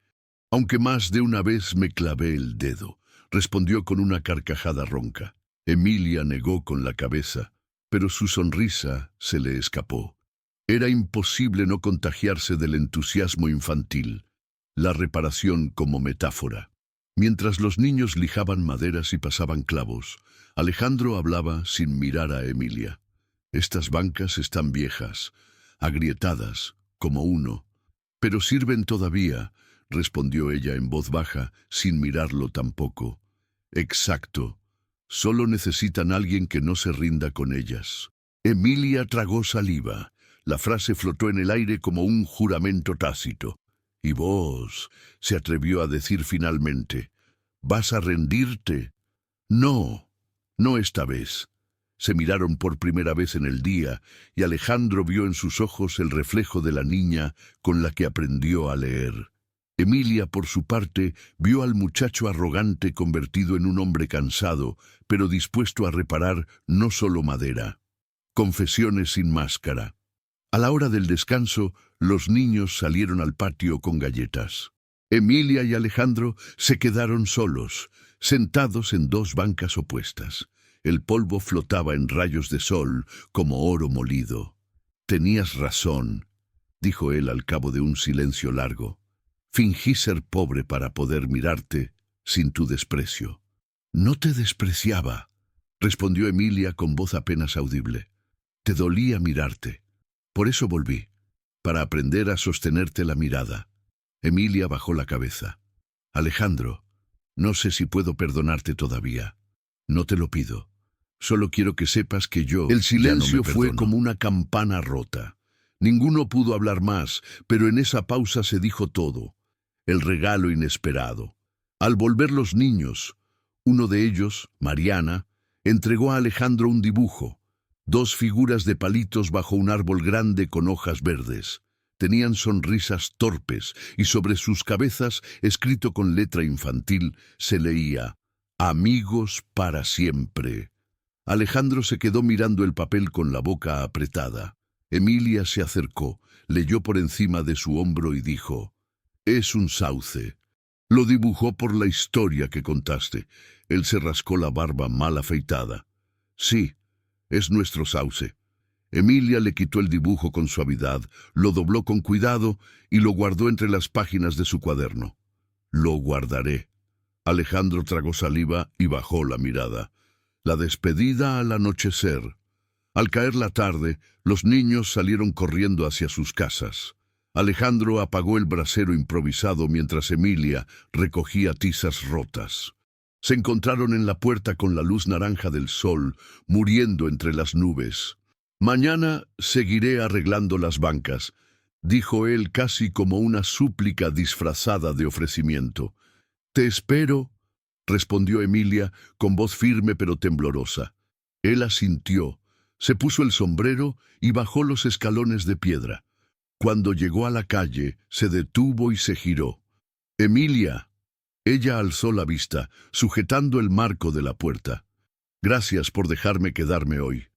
aunque más de una vez me clavé el dedo», respondió con una carcajada ronca. Emilia negó con la cabeza, pero su sonrisa se le escapó. Era imposible no contagiarse del entusiasmo infantil. La reparación como metáfora. Mientras los niños lijaban maderas y pasaban clavos, Alejandro hablaba sin mirar a Emilia. «Estas bancas están viejas, agrietadas, como uno. Pero sirven todavía», respondió ella en voz baja, sin mirarlo tampoco. «Exacto. Solo necesitan alguien que no se rinda con ellas». Emilia tragó saliva. La frase flotó en el aire como un juramento tácito. «¿Y vos?», se atrevió a decir finalmente. «¿Vas a rendirte?». «No, no esta vez». Se miraron por primera vez en el día, y Alejandro vio en sus ojos el reflejo de la niña con la que aprendió a leer. Emilia, por su parte, vio al muchacho arrogante convertido en un hombre cansado, pero dispuesto a reparar no solo madera. Confesiones sin máscara. A la hora del descanso, los niños salieron al patio con galletas. Emilia y Alejandro se quedaron solos, sentados en dos bancas opuestas. El polvo flotaba en rayos de sol como oro molido. «Tenías razón», dijo él al cabo de un silencio largo. «Fingí ser pobre para poder mirarte sin tu desprecio». «No te despreciaba», respondió Emilia con voz apenas audible. «Te dolía mirarte. Por eso volví, para aprender a sostenerte la mirada». Emilia bajó la cabeza. «Alejandro, no sé si puedo perdonarte todavía. No te lo pido. Solo quiero que sepas que yo...». El silencio fue como una campana rota. Ninguno pudo hablar más, pero en esa pausa se dijo todo. El regalo inesperado. Al volver los niños, uno de ellos, Mariana, entregó a Alejandro un dibujo. 2 figuras de palitos bajo un árbol grande con hojas verdes. Tenían sonrisas torpes y sobre sus cabezas, escrito con letra infantil, se leía: Amigos para siempre. Alejandro se quedó mirando el papel con la boca apretada. Emilia se acercó, leyó por encima de su hombro y dijo: «Es un sauce. Lo dibujó por la historia que contaste». Él se rascó la barba mal afeitada. «Sí, es nuestro sauce». Emilia le quitó el dibujo con suavidad, lo dobló con cuidado y lo guardó entre las páginas de su cuaderno. «Lo guardaré». Alejandro tragó saliva y bajó la mirada. La despedida al anochecer. Al caer la tarde, los niños salieron corriendo hacia sus casas. Alejandro apagó el brasero improvisado mientras Emilia recogía tizas rotas. Se encontraron en la puerta con la luz naranja del sol, muriendo entre las nubes. «Mañana seguiré arreglando las bancas», dijo él casi como una súplica disfrazada de ofrecimiento. «Te espero», respondió Emilia con voz firme pero temblorosa. Él asintió, se puso el sombrero y bajó los escalones de piedra. Cuando llegó a la calle, se detuvo y se giró. «Emilia». Ella alzó la vista, sujetando el marco de la puerta. «Gracias por dejarme quedarme hoy».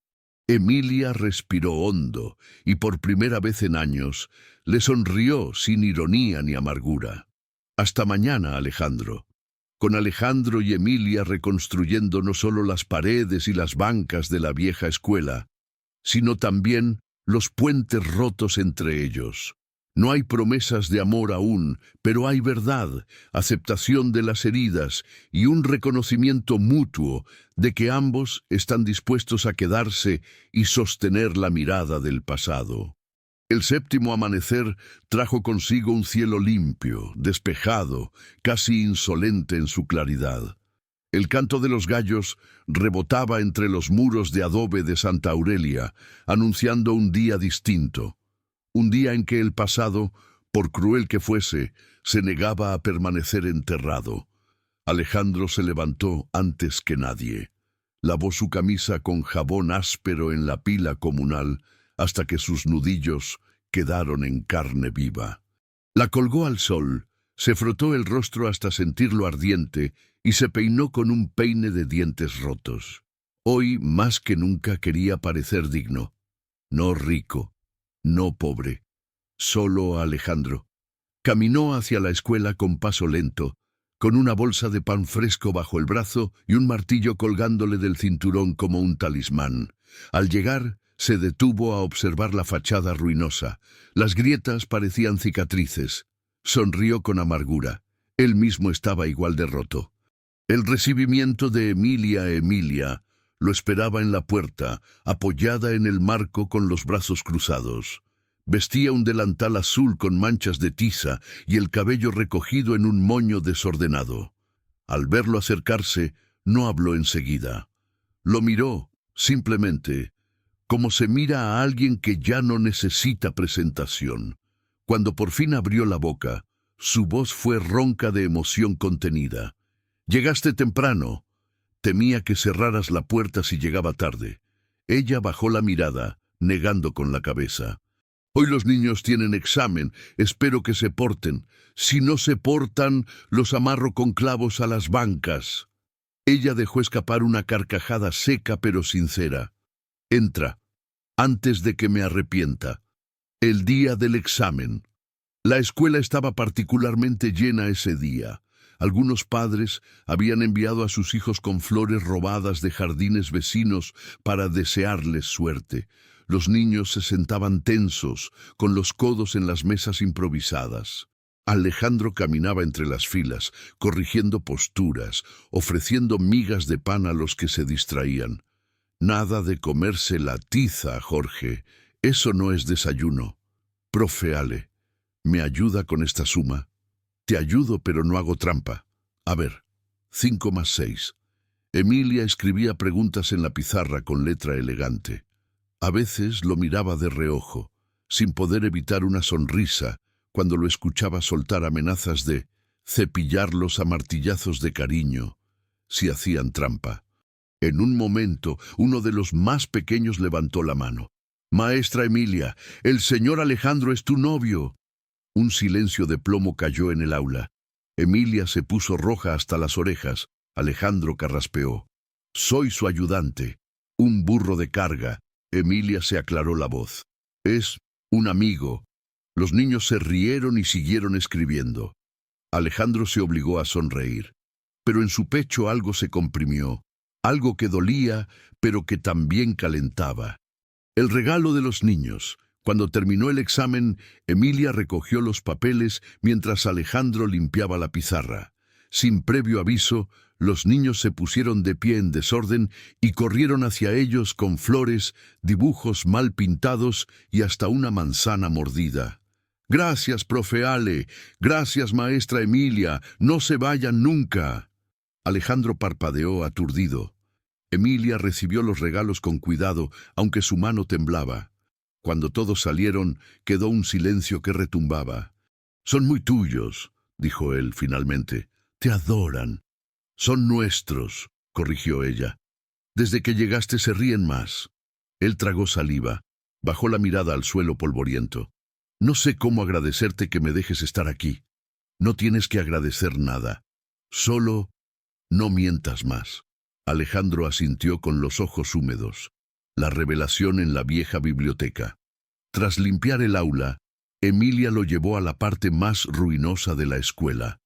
Emilia respiró hondo y por primera vez en años le sonrió sin ironía ni amargura. «Hasta mañana, Alejandro». Con Alejandro y Emilia reconstruyendo no solo las paredes y las bancas de la vieja escuela, sino también los puentes rotos entre ellos. No hay promesas de amor aún, pero hay verdad, aceptación de las heridas y un reconocimiento mutuo de que ambos están dispuestos a quedarse y sostener la mirada del pasado. El séptimo amanecer trajo consigo un cielo limpio, despejado, casi insolente en su claridad. El canto de los gallos rebotaba entre los muros de adobe de Santa Aurelia, anunciando un día distinto. Un día en que el pasado, por cruel que fuese, se negaba a permanecer enterrado. Alejandro se levantó antes que nadie. Lavó su camisa con jabón áspero en la pila comunal hasta que sus nudillos quedaron en carne viva. La colgó al sol, se frotó el rostro hasta sentirlo ardiente y se peinó con un peine de dientes rotos. Hoy, más que nunca, quería parecer digno. No rico, no pobre, solo Alejandro. Caminó hacia la escuela con paso lento, con una bolsa de pan fresco bajo el brazo y un martillo colgándole del cinturón como un talismán. Al llegar, se detuvo a observar la fachada ruinosa. Las grietas parecían cicatrices. Sonrió con amargura. Él mismo estaba igual de roto. El recibimiento de Emilia lo esperaba en la puerta, apoyada en el marco con los brazos cruzados. Vestía un delantal azul con manchas de tiza y el cabello recogido en un moño desordenado. Al verlo acercarse, no habló enseguida. Lo miró, simplemente, como se mira a alguien que ya no necesita presentación. Cuando por fin abrió la boca, su voz fue ronca de emoción contenida. «Llegaste temprano. Temía que cerraras la puerta si llegaba tarde». Ella bajó la mirada, negando con la cabeza. «Hoy los niños tienen examen. Espero que se porten. Si no se portan, los amarro con clavos a las bancas». Ella dejó escapar una carcajada seca pero sincera. «Entra, antes de que me arrepienta». El día del examen. La escuela estaba particularmente llena ese día. Algunos padres habían enviado a sus hijos con flores robadas de jardines vecinos para desearles suerte. Los niños se sentaban tensos, con los codos en las mesas improvisadas. Alejandro caminaba entre las filas, corrigiendo posturas, ofreciendo migas de pan a los que se distraían. «Nada de comerse la tiza, Jorge. Eso no es desayuno». «Profe Ale, ¿me ayuda con esta suma?» «Te ayudo, pero no hago trampa. A ver, 5 más 6». Emilia escribía preguntas en la pizarra con letra elegante. A veces lo miraba de reojo, sin poder evitar una sonrisa, cuando lo escuchaba soltar amenazas de cepillarlos a martillazos de cariño, si hacían trampa. En un momento, uno de los más pequeños levantó la mano. «Maestra Emilia, el señor Alejandro es tu novio». Un silencio de plomo cayó en el aula. Emilia se puso roja hasta las orejas. Alejandro carraspeó. Soy su ayudante. Un burro de carga. Emilia se aclaró la voz. Es un amigo. Los niños se rieron y siguieron escribiendo. Alejandro se obligó a sonreír. Pero en su pecho algo se comprimió. Algo que dolía, pero que también calentaba. El regalo de los niños. Cuando terminó el examen, Emilia recogió los papeles mientras Alejandro limpiaba la pizarra. Sin previo aviso, los niños se pusieron de pie en desorden y corrieron hacia ellos con flores, dibujos mal pintados y hasta una manzana mordida. «Gracias, profe Ale. Gracias, maestra Emilia. No se vayan nunca». Alejandro parpadeó aturdido. Emilia recibió los regalos con cuidado, aunque su mano temblaba. Cuando todos salieron, quedó un silencio que retumbaba. «Son muy tuyos», dijo él finalmente. «Te adoran». «Son nuestros», corrigió ella. «Desde que llegaste se ríen más». Él tragó saliva, bajó la mirada al suelo polvoriento. «No sé cómo agradecerte que me dejes estar aquí. No tienes que agradecer nada. Solo no mientas más». Alejandro asintió con los ojos húmedos. La revelación en la vieja biblioteca. Tras limpiar el aula, Emilia lo llevó a la parte más ruinosa de la escuela.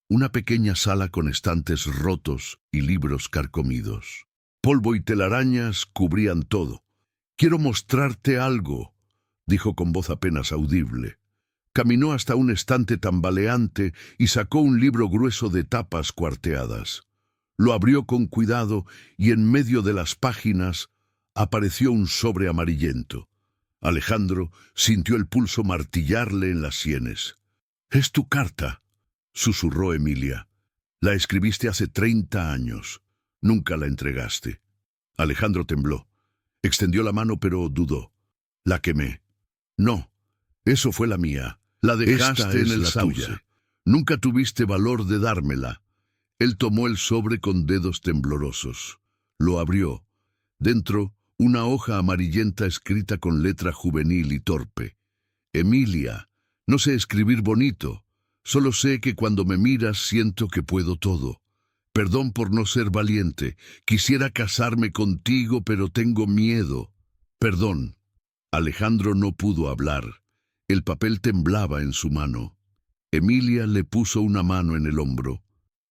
Una pequeña sala con estantes rotos y libros carcomidos. Polvo y telarañas cubrían todo. «Quiero mostrarte algo», dijo con voz apenas audible. Caminó hasta un estante tambaleante y sacó un libro grueso de tapas cuarteadas. Lo abrió con cuidado y en medio de las páginas apareció un sobre amarillento. Alejandro sintió el pulso martillarle en las sienes. «Es tu carta», susurró Emilia. «La escribiste hace 30 años. Nunca la entregaste». Alejandro tembló. Extendió la mano, pero dudó. «La quemé». «No, eso fue la mía. La dejaste en el sauce. Nunca tuviste valor de dármela». Él tomó el sobre con dedos temblorosos. Lo abrió. Dentro, una hoja amarillenta escrita con letra juvenil y torpe. «Emilia, no sé escribir bonito. Solo sé que cuando me miras siento que puedo todo. Perdón por no ser valiente. Quisiera casarme contigo, pero tengo miedo. Perdón». Alejandro no pudo hablar. El papel temblaba en su mano. Emilia le puso una mano en el hombro.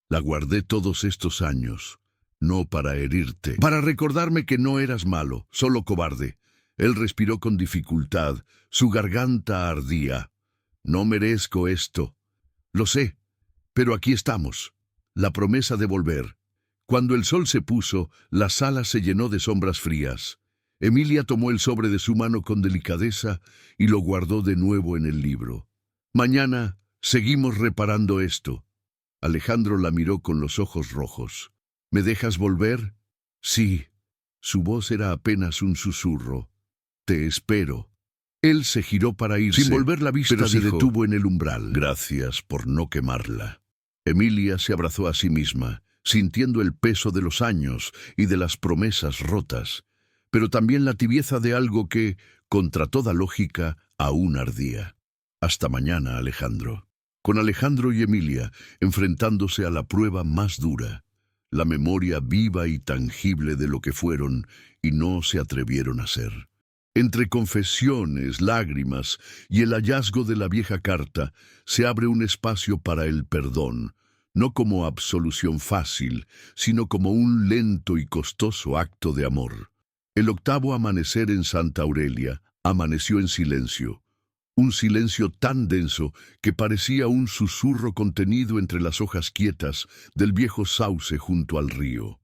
«La guardé todos estos años, no para herirte, para recordarme que no eras malo, solo cobarde». Él respiró con dificultad, su garganta ardía. «No merezco esto. Lo sé, pero aquí estamos». La promesa de volver. Cuando el sol se puso, la sala se llenó de sombras frías. Emilia tomó el sobre de su mano con delicadeza y lo guardó de nuevo en el libro. «Mañana seguimos reparando esto». Alejandro la miró con los ojos rojos. «¿Me dejas volver?» «Sí». Su voz era apenas un susurro. «Te espero». Él se giró para irse. Sin volver la vista, pero se detuvo en el umbral. «Gracias por no quemarla». Emilia se abrazó a sí misma, sintiendo el peso de los años y de las promesas rotas, pero también la tibieza de algo que, contra toda lógica, aún ardía. «Hasta mañana, Alejandro». Con Alejandro y Emilia enfrentándose a la prueba más dura, la memoria viva y tangible de lo que fueron y no se atrevieron a ser. Entre confesiones, lágrimas y el hallazgo de la vieja carta, se abre un espacio para el perdón, no como absolución fácil, sino como un lento y costoso acto de amor. El octavo amanecer en Santa Aurelia amaneció en silencio. Un silencio tan denso que parecía un susurro contenido entre las hojas quietas del viejo sauce junto al río.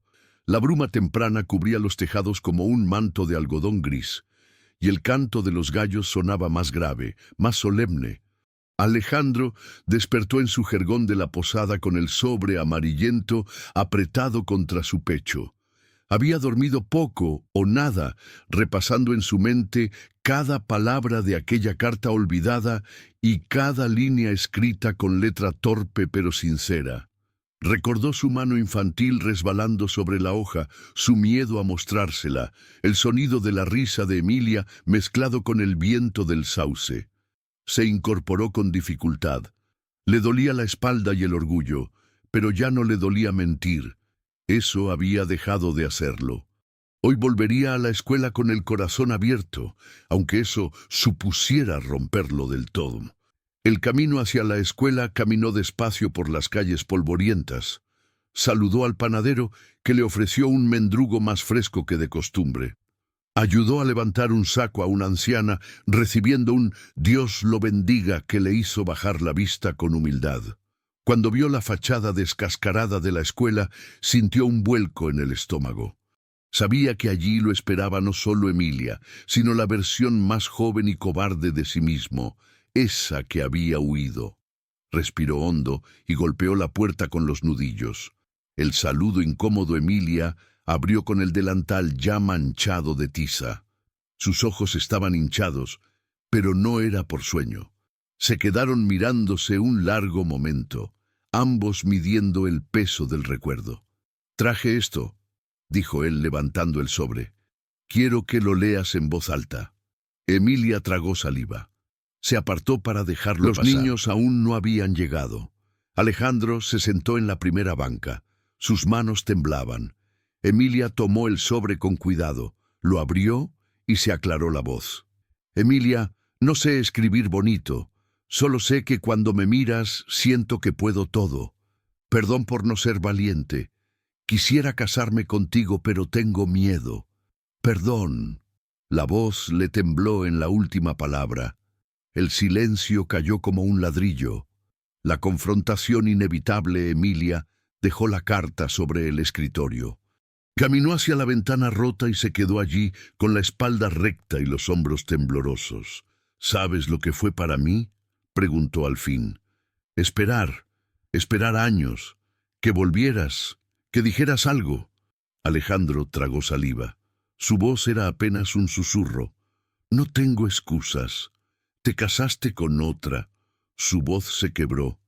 La bruma temprana cubría los tejados como un manto de algodón gris, y el canto de los gallos sonaba más grave, más solemne. Alejandro despertó en su jergón de la posada con el sobre amarillento apretado contra su pecho. Había dormido poco o nada, repasando en su mente cada palabra de aquella carta olvidada y cada línea escrita con letra torpe pero sincera. Recordó su mano infantil resbalando sobre la hoja, su miedo a mostrársela, el sonido de la risa de Emilia mezclado con el viento del sauce. Se incorporó con dificultad. Le dolía la espalda y el orgullo, pero ya no le dolía mentir. Eso había dejado de hacerlo. Hoy volvería a la escuela con el corazón abierto, aunque eso supusiera romperlo del todo. El camino hacia la escuela caminó despacio por las calles polvorientas. Saludó al panadero, que le ofreció un mendrugo más fresco que de costumbre. Ayudó a levantar un saco a una anciana, recibiendo un «Dios lo bendiga» que le hizo bajar la vista con humildad. Cuando vio la fachada descascarada de la escuela, sintió un vuelco en el estómago. Sabía que allí lo esperaba no solo Emilia, sino la versión más joven y cobarde de sí mismo, esa que había huido. Respiró hondo y golpeó la puerta con los nudillos. El saludo incómodo Emilia abrió con el delantal ya manchado de tiza. Sus ojos estaban hinchados, pero no era por sueño. Se quedaron mirándose un largo momento, ambos midiendo el peso del recuerdo. «Traje esto», dijo él levantando el sobre. «Quiero que lo leas en voz alta». Emilia tragó saliva. Se apartó para dejarlo pasar. Los niños aún no habían llegado. Alejandro se sentó en la primera banca. Sus manos temblaban. Emilia tomó el sobre con cuidado, lo abrió y se aclaró la voz. «Emilia, no sé escribir bonito. Solo sé que cuando me miras siento que puedo todo. Perdón por no ser valiente. Quisiera casarme contigo, pero tengo miedo. Perdón». La voz le tembló en la última palabra. El silencio cayó como un ladrillo. La confrontación inevitable, Emilia dejó la carta sobre el escritorio. Caminó hacia la ventana rota y se quedó allí con la espalda recta y los hombros temblorosos. «¿Sabes lo que fue para mí?», preguntó al fin. Esperar años, que volvieras, que dijeras algo». Alejandro tragó saliva. Su voz era apenas un susurro. «No tengo excusas. Te casaste con otra». Su voz se quebró.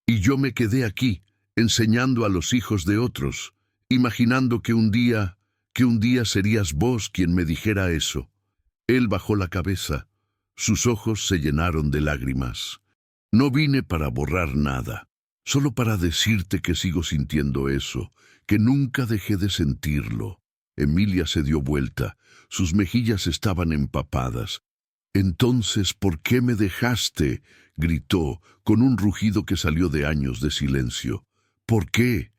«Y yo me quedé aquí, enseñando a los hijos de otros, imaginando que un día serías vos quien me dijera eso». Él bajó la cabeza. Sus ojos se llenaron de lágrimas. «No vine para borrar nada, solo para decirte que sigo sintiendo eso, que nunca dejé de sentirlo». Emilia se dio vuelta. Sus mejillas estaban empapadas. «Entonces, ¿por qué me dejaste?», gritó, con un rugido que salió de años de silencio. «¿Por qué?».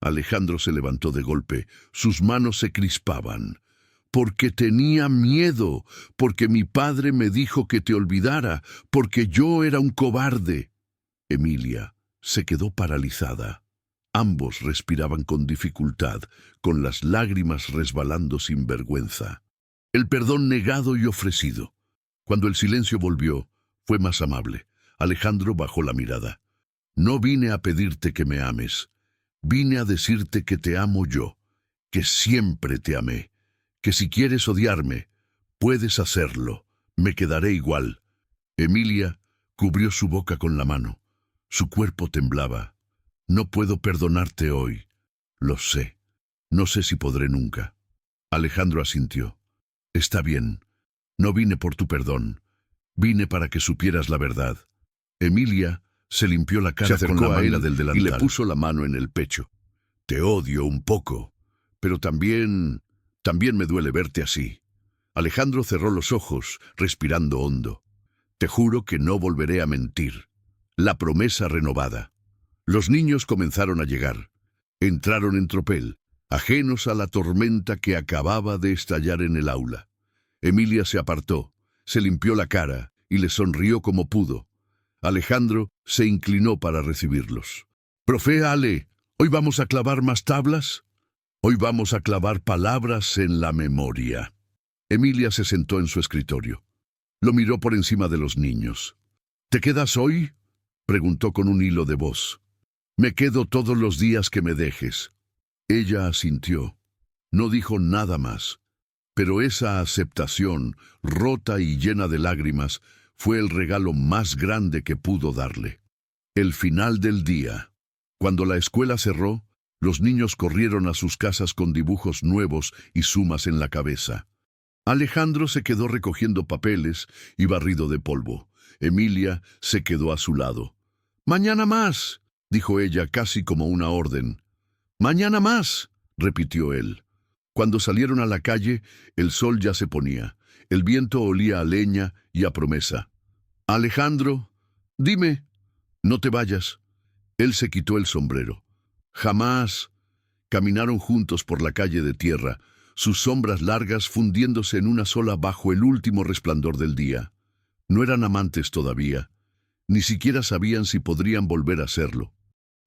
Alejandro se levantó de golpe. Sus manos se crispaban. «Porque tenía miedo, porque mi padre me dijo que te olvidara, porque yo era un cobarde». Emilia se quedó paralizada. Ambos respiraban con dificultad, con las lágrimas resbalando sin vergüenza. El perdón negado y ofrecido. Cuando el silencio volvió, fue más amable. Alejandro bajó la mirada. «No vine a pedirte que me ames. Vine a decirte que te amo yo, que siempre te amé, que si quieres odiarme, puedes hacerlo. Me quedaré igual». Emilia cubrió su boca con la mano. Su cuerpo temblaba. «No puedo perdonarte hoy. Lo sé. No sé si podré nunca». Alejandro asintió. «Está bien. No vine por tu perdón. Vine para que supieras la verdad». Emilia se limpió la cara con la manga del delantal y le puso la mano en el pecho. «Te odio un poco, pero también me duele verte así». Alejandro cerró los ojos, respirando hondo. «Te juro que no volveré a mentir». La promesa renovada. Los niños comenzaron a llegar. Entraron en tropel, ajenos a la tormenta que acababa de estallar en el aula. Emilia se apartó, se limpió la cara y le sonrió como pudo. Alejandro se inclinó para recibirlos. «Profe Ale, ¿hoy vamos a clavar más tablas?». «Hoy vamos a clavar palabras en la memoria». Emilia se sentó en su escritorio. Lo miró por encima de los niños. «¿Te quedas hoy?», preguntó con un hilo de voz. «Me quedo todos los días que me dejes». Ella asintió. No dijo nada más. Pero esa aceptación, rota y llena de lágrimas, fue el regalo más grande que pudo darle. El final del día. Cuando la escuela cerró, los niños corrieron a sus casas con dibujos nuevos y sumas en la cabeza. Alejandro se quedó recogiendo papeles y barrido de polvo. Emilia se quedó a su lado. «Mañana más», dijo ella casi como una orden. «Mañana más». repitió él. Cuando salieron a la calle, el sol ya se ponía. El viento olía a leña y a promesa. Alejandro, dime, no te vayas. Él se quitó el sombrero. Jamás. Caminaron juntos por la calle de tierra, sus sombras largas fundiéndose en una sola bajo el último resplandor del día. No eran amantes todavía, ni siquiera sabían si podrían volver a serlo.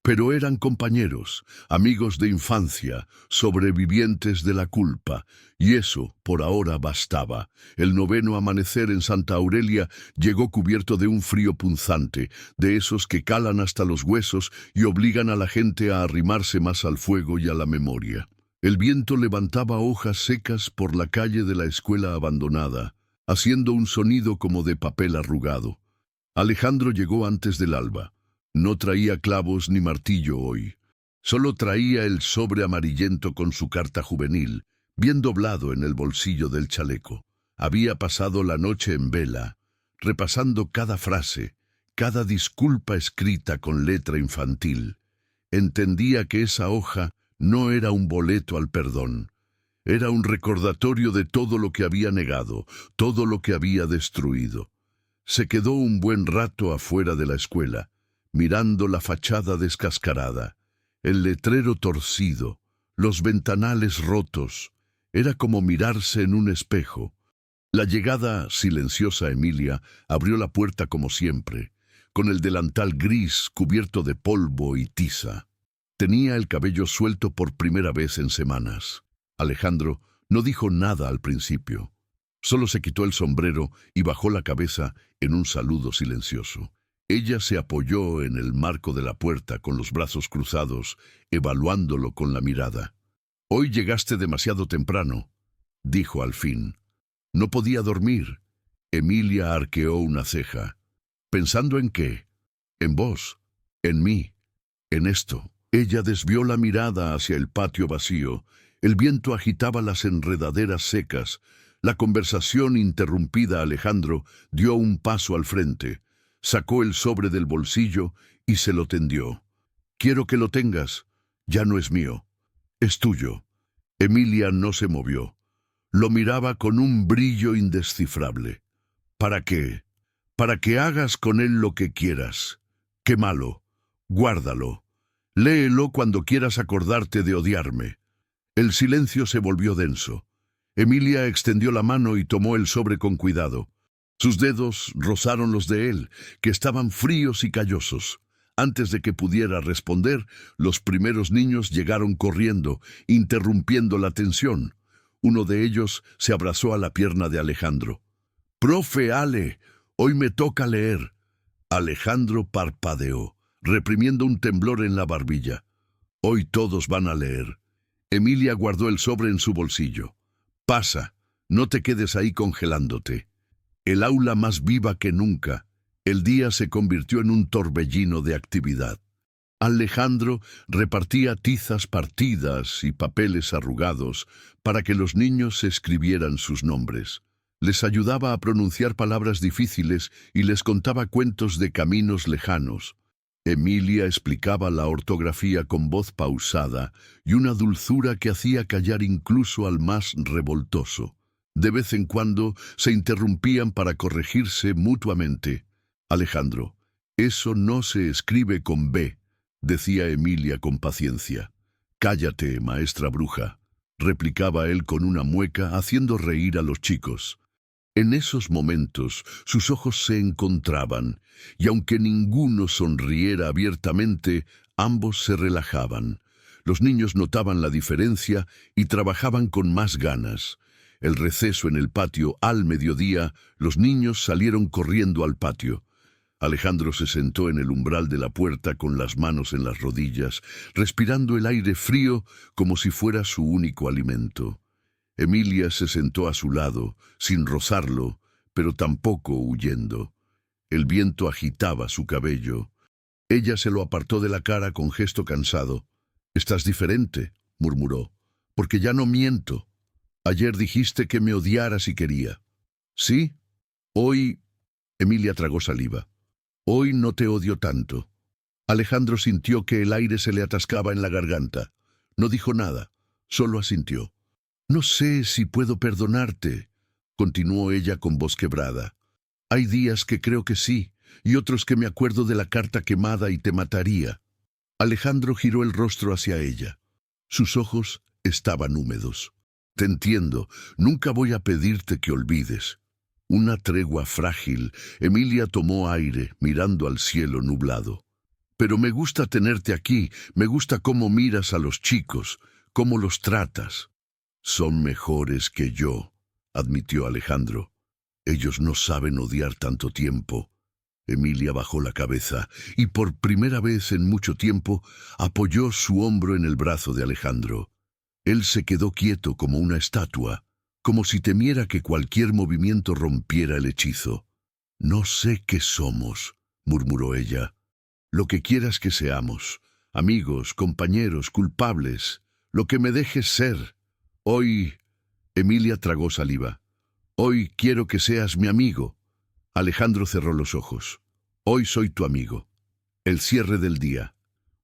Pero eran compañeros, amigos de infancia, sobrevivientes de la culpa, y eso, por ahora, bastaba. El noveno amanecer en Santa Aurelia llegó cubierto de un frío punzante, de esos que calan hasta los huesos y obligan a la gente a arrimarse más al fuego y a la memoria. El viento levantaba hojas secas por la calle de la escuela abandonada, haciendo un sonido como de papel arrugado. Alejandro llegó antes del alba. No traía clavos ni martillo hoy. Solo traía el sobre amarillento con su carta juvenil, bien doblado en el bolsillo del chaleco. Había pasado la noche en vela, repasando cada frase, cada disculpa escrita con letra infantil. Entendía que esa hoja no era un boleto al perdón. Era un recordatorio de todo lo que había negado, todo lo que había destruido. Se quedó un buen rato afuera de la escuela, mirando la fachada descascarada, el letrero torcido, los ventanales rotos. Era como mirarse en un espejo. La llegada silenciosa Emilia abrió la puerta como siempre, con el delantal gris cubierto de polvo y tiza. Tenía el cabello suelto por primera vez en semanas. Alejandro no dijo nada al principio. Solo se quitó el sombrero y bajó la cabeza en un saludo silencioso. Ella se apoyó en el marco de la puerta con los brazos cruzados, evaluándolo con la mirada. «Hoy llegaste demasiado temprano», dijo al fin. «No podía dormir». Emilia arqueó una ceja. «¿Pensando en qué?» «En vos, en mí, en esto». Ella desvió la mirada hacia el patio vacío. El viento agitaba las enredaderas secas. La conversación interrumpida. Alejandro dio un paso al frente. Sacó el sobre del bolsillo y se lo tendió. «Quiero que lo tengas. Ya no es mío. Es tuyo». Emilia no se movió. Lo miraba con un brillo indescifrable. «¿Para qué? Para que hagas con él lo que quieras. Quémalo. Guárdalo. Léelo cuando quieras acordarte de odiarme». El silencio se volvió denso. Emilia extendió la mano y tomó el sobre con cuidado. Sus dedos rozaron los de él, que estaban fríos y callosos. Antes de que pudiera responder, los primeros niños llegaron corriendo, interrumpiendo la tensión. Uno de ellos se abrazó a la pierna de Alejandro. «Profe Ale, hoy me toca leer». Alejandro parpadeó, reprimiendo un temblor en la barbilla. «Hoy todos van a leer». Emilia guardó el sobre en su bolsillo. «Pasa, no te quedes ahí congelándote». El aula más viva que nunca. El día se convirtió en un torbellino de actividad. Alejandro repartía tizas partidas y papeles arrugados para que los niños escribieran sus nombres. Les ayudaba a pronunciar palabras difíciles y les contaba cuentos de caminos lejanos. Emilia explicaba la ortografía con voz pausada y una dulzura que hacía callar incluso al más revoltoso. De vez en cuando se interrumpían para corregirse mutuamente. «Alejandro, eso no se escribe con B», decía Emilia con paciencia. «Cállate, maestra bruja», replicaba él con una mueca, haciendo reír a los chicos. En esos momentos sus ojos se encontraban, y aunque ninguno sonriera abiertamente, ambos se relajaban. Los niños notaban la diferencia y trabajaban con más ganas. El receso en el patio al mediodía, los niños salieron corriendo al patio. Alejandro se sentó en el umbral de la puerta con las manos en las rodillas, respirando el aire frío como si fuera su único alimento. Emilia se sentó a su lado, sin rozarlo, pero tampoco huyendo. El viento agitaba su cabello. Ella se lo apartó de la cara con gesto cansado. «Estás diferente», murmuró, «porque ya no miento. Ayer dijiste que me odiara si quería». «¿Sí? Hoy...» Emilia tragó saliva. «Hoy no te odio tanto». Alejandro sintió que el aire se le atascaba en la garganta. No dijo nada. Solo asintió. No sé si puedo perdonarte, continuó ella con voz quebrada. Hay días que creo que sí, y otros que me acuerdo de la carta quemada y te mataría. Alejandro giró el rostro hacia ella. Sus ojos estaban húmedos. Te entiendo, nunca voy a pedirte que olvides. Una tregua frágil, Emilia tomó aire, mirando al cielo nublado. Pero me gusta tenerte aquí, me gusta cómo miras a los chicos, cómo los tratas. Son mejores que yo, admitió Alejandro. Ellos no saben odiar tanto tiempo. Emilia bajó la cabeza y por primera vez en mucho tiempo apoyó su hombro en el brazo de Alejandro. Él se quedó quieto como una estatua, como si temiera que cualquier movimiento rompiera el hechizo. No sé qué somos, murmuró ella. Lo que quieras que seamos, amigos, compañeros, culpables, lo que me dejes ser. Hoy... Emilia tragó saliva. Hoy quiero que seas mi amigo. Alejandro cerró los ojos. Hoy soy tu amigo. El cierre del día.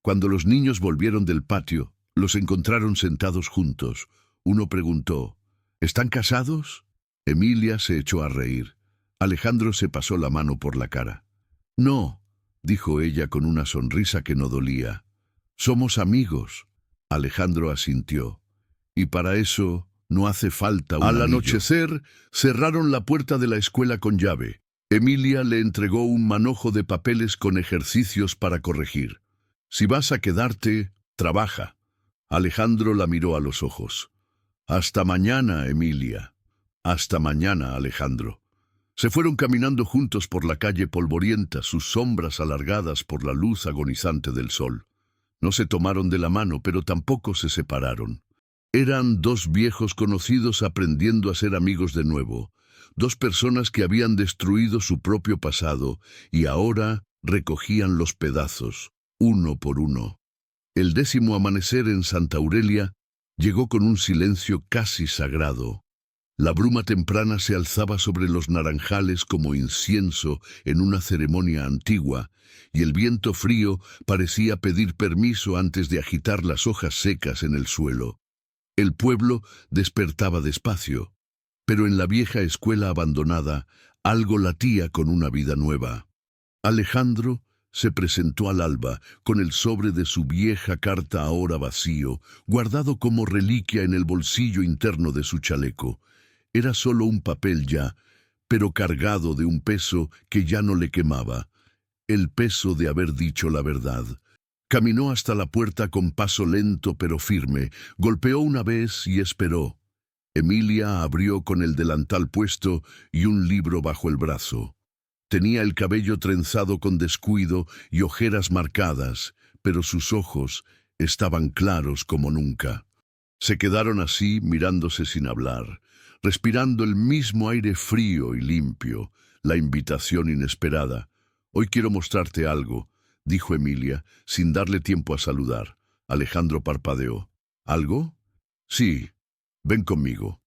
Cuando los niños volvieron del patio, los encontraron sentados juntos. Uno preguntó, ¿están casados? Emilia se echó a reír. Alejandro se pasó la mano por la cara. No, dijo ella con una sonrisa que no dolía. Somos amigos. Alejandro asintió. Y para eso no hace falta un anillo. Al anochecer, cerraron la puerta de la escuela con llave. Emilia le entregó un manojo de papeles con ejercicios para corregir. Si vas a quedarte, trabaja. Alejandro la miró a los ojos. Hasta mañana, Emilia. Hasta mañana, Alejandro. Se fueron caminando juntos por la calle polvorienta, sus sombras alargadas por la luz agonizante del sol. No se tomaron de la mano, pero tampoco se separaron. Eran dos viejos conocidos aprendiendo a ser amigos de nuevo. Dos personas que habían destruido su propio pasado y ahora recogían los pedazos, uno por uno. El 10º amanecer en Santa Aurelia llegó con un silencio casi sagrado. La bruma temprana se alzaba sobre los naranjales como incienso en una ceremonia antigua, y el viento frío parecía pedir permiso antes de agitar las hojas secas en el suelo. El pueblo despertaba despacio, pero en la vieja escuela abandonada algo latía con una vida nueva. Alejandro se presentó al alba con el sobre de su vieja carta ahora vacío, guardado como reliquia en el bolsillo interno de su chaleco. Era solo un papel ya, pero cargado de un peso que ya no le quemaba, el peso de haber dicho la verdad. Caminó hasta la puerta con paso lento pero firme, golpeó una vez y esperó. Emilia abrió con el delantal puesto y un libro bajo el brazo. Tenía el cabello trenzado con descuido y ojeras marcadas, pero sus ojos estaban claros como nunca. Se quedaron así, mirándose sin hablar, respirando el mismo aire frío y limpio, la invitación inesperada. «Hoy quiero mostrarte algo», dijo Emilia, sin darle tiempo a saludar. Alejandro parpadeó. «¿Algo?» «Sí, ven conmigo».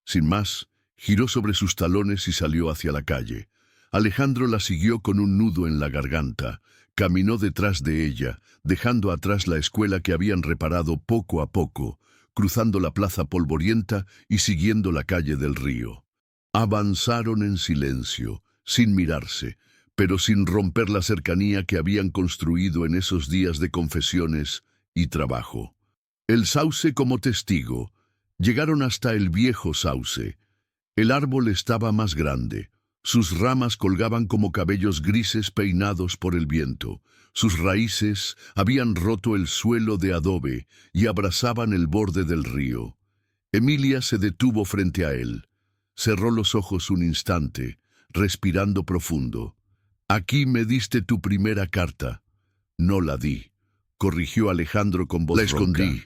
Sin más, giró sobre sus talones y salió hacia la calle. Alejandro la siguió con un nudo en la garganta. Caminó detrás de ella, dejando atrás la escuela que habían reparado poco a poco, cruzando la plaza polvorienta y siguiendo la calle del río. Avanzaron en silencio, sin mirarse, pero sin romper la cercanía que habían construido en esos días de confesiones y trabajo. El sauce como testigo. Llegaron hasta el viejo sauce. El árbol estaba más grande. Sus ramas colgaban como cabellos grises peinados por el viento. Sus raíces habían roto el suelo de adobe y abrazaban el borde del río. Emilia se detuvo frente a él. Cerró los ojos un instante, respirando profundo. «Aquí me diste tu primera carta». «No la di», corrigió Alejandro con voz ronca. «La escondí,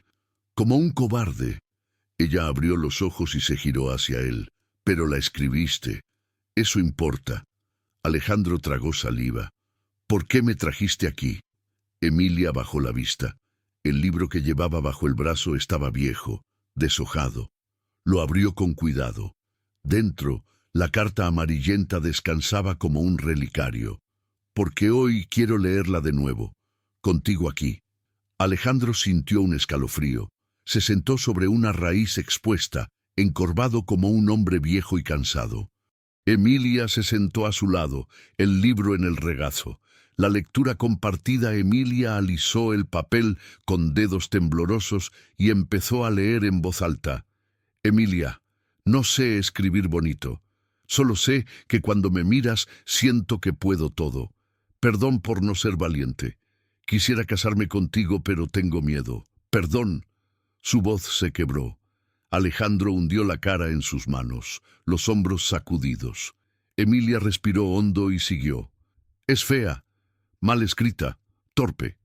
como un cobarde». Ella abrió los ojos y se giró hacia él. «Pero la escribiste. Eso importa». Alejandro tragó saliva. «¿Por qué me trajiste aquí?» Emilia bajó la vista. El libro que llevaba bajo el brazo estaba viejo, deshojado. Lo abrió con cuidado. Dentro, la carta amarillenta descansaba como un relicario. «Porque hoy quiero leerla de nuevo, contigo aquí». Alejandro sintió un escalofrío. se sentó sobre una raíz expuesta, encorvado como un hombre viejo y cansado. Emilia se sentó a su lado, el libro en el regazo. La lectura compartida, Emilia alisó el papel con dedos temblorosos y empezó a leer en voz alta. Emilia, no sé escribir bonito. Solo sé que cuando me miras siento que puedo todo. Perdón por no ser valiente. Quisiera casarme contigo, pero tengo miedo. Perdón. Su voz se quebró. Alejandro hundió la cara en sus manos, los hombros sacudidos. Emilia respiró hondo y siguió. Es fea, mal escrita, torpe.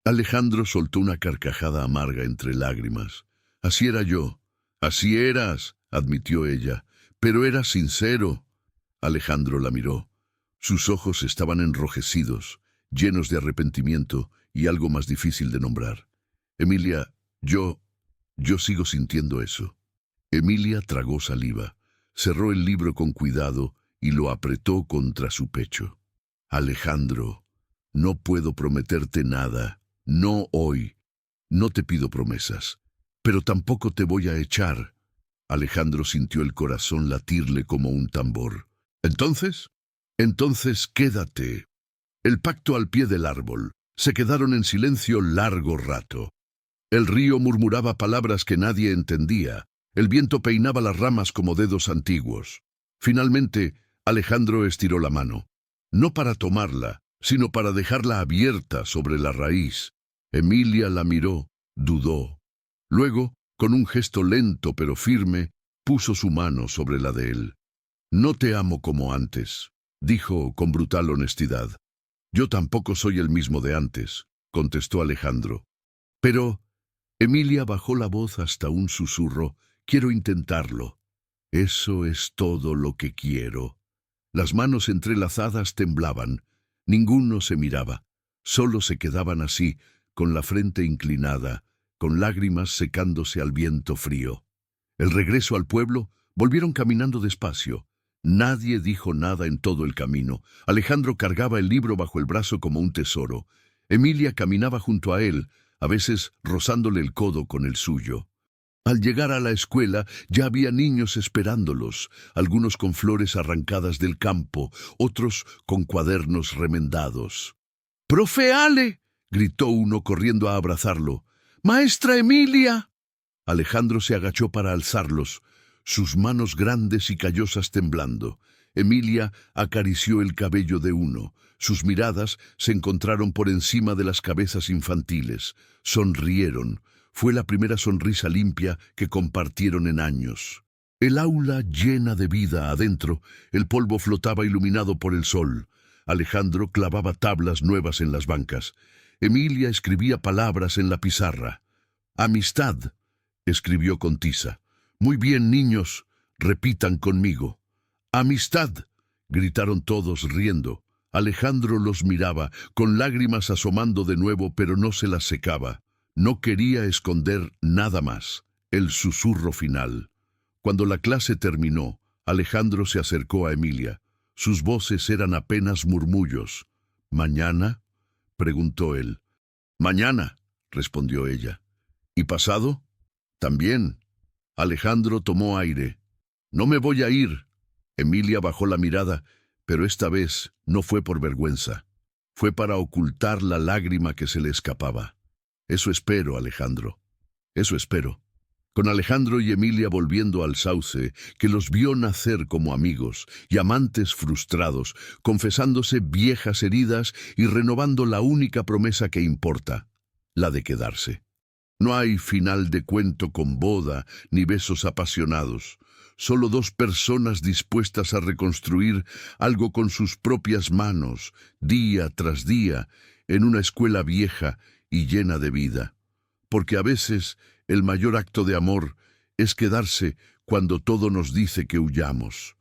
Alejandro soltó una carcajada amarga entre lágrimas. Así era yo. Así eras, admitió ella. Pero eras sincero. Alejandro la miró. Sus ojos estaban enrojecidos, llenos de arrepentimiento y algo más difícil de nombrar. Emilia, yo sigo sintiendo eso. Emilia tragó saliva, cerró el libro con cuidado y lo apretó contra su pecho. Alejandro, no puedo prometerte nada, no hoy. No te pido promesas, pero tampoco te voy a echar. Alejandro sintió el corazón latirle como un tambor. ¿Entonces? Entonces quédate. El pacto al pie del árbol. Se quedaron en silencio largo rato. El río murmuraba palabras que nadie entendía. El viento peinaba las ramas como dedos antiguos. Finalmente, Alejandro estiró la mano. No para tomarla, sino para dejarla abierta sobre la raíz. Emilia la miró, dudó. Luego, con un gesto lento pero firme, puso su mano sobre la de él. No te amo como antes, dijo con brutal honestidad. Yo tampoco soy el mismo de antes, contestó Alejandro. Pero Emilia bajó la voz hasta un susurro. Quiero intentarlo. Eso es todo lo que quiero. Las manos entrelazadas temblaban. Ninguno se miraba. Solo se quedaban así, con la frente inclinada, con lágrimas secándose al viento frío. El regreso al pueblo, volvieron caminando despacio. Nadie dijo nada en todo el camino. Alejandro cargaba el libro bajo el brazo como un tesoro. Emilia caminaba junto a él, a veces rozándole el codo con el suyo. Al llegar a la escuela ya había niños esperándolos, algunos con flores arrancadas del campo, otros con cuadernos remendados. ¡Profe Ale!, gritó uno corriendo a abrazarlo. ¡Maestra Emilia! Alejandro se agachó para alzarlos, sus manos grandes y callosas temblando. Emilia acarició el cabello de uno. Sus miradas se encontraron por encima de las cabezas infantiles. Sonrieron. Fue la primera sonrisa limpia que compartieron en años. El aula llena de vida adentro, el polvo flotaba iluminado por el sol. Alejandro clavaba tablas nuevas en las bancas. Emilia escribía palabras en la pizarra. Amistad, escribió con tiza. Muy bien, niños, repitan conmigo. Amistad, gritaron todos riendo. Alejandro los miraba, con lágrimas asomando de nuevo, pero no se las secaba. No quería esconder nada más. El susurro final. Cuando la clase terminó, Alejandro se acercó a Emilia. Sus voces eran apenas murmullos. ¿Mañana?, preguntó él. Mañana, respondió ella. ¿Y pasado? También. Alejandro tomó aire. No me voy a ir. Emilia bajó la mirada, pero esta vez no fue por vergüenza. Fue para ocultar la lágrima que se le escapaba. Eso espero, Alejandro. Eso espero. Con Alejandro y Emilia volviendo al sauce, que los vio nacer como amigos y amantes frustrados, confesándose viejas heridas y renovando la única promesa que importa, la de quedarse. No hay final de cuento con boda ni besos apasionados. Solo dos personas dispuestas a reconstruir algo con sus propias manos, día tras día, en una escuela vieja y llena de vida. Porque a veces el mayor acto de amor es quedarse cuando todo nos dice que huyamos.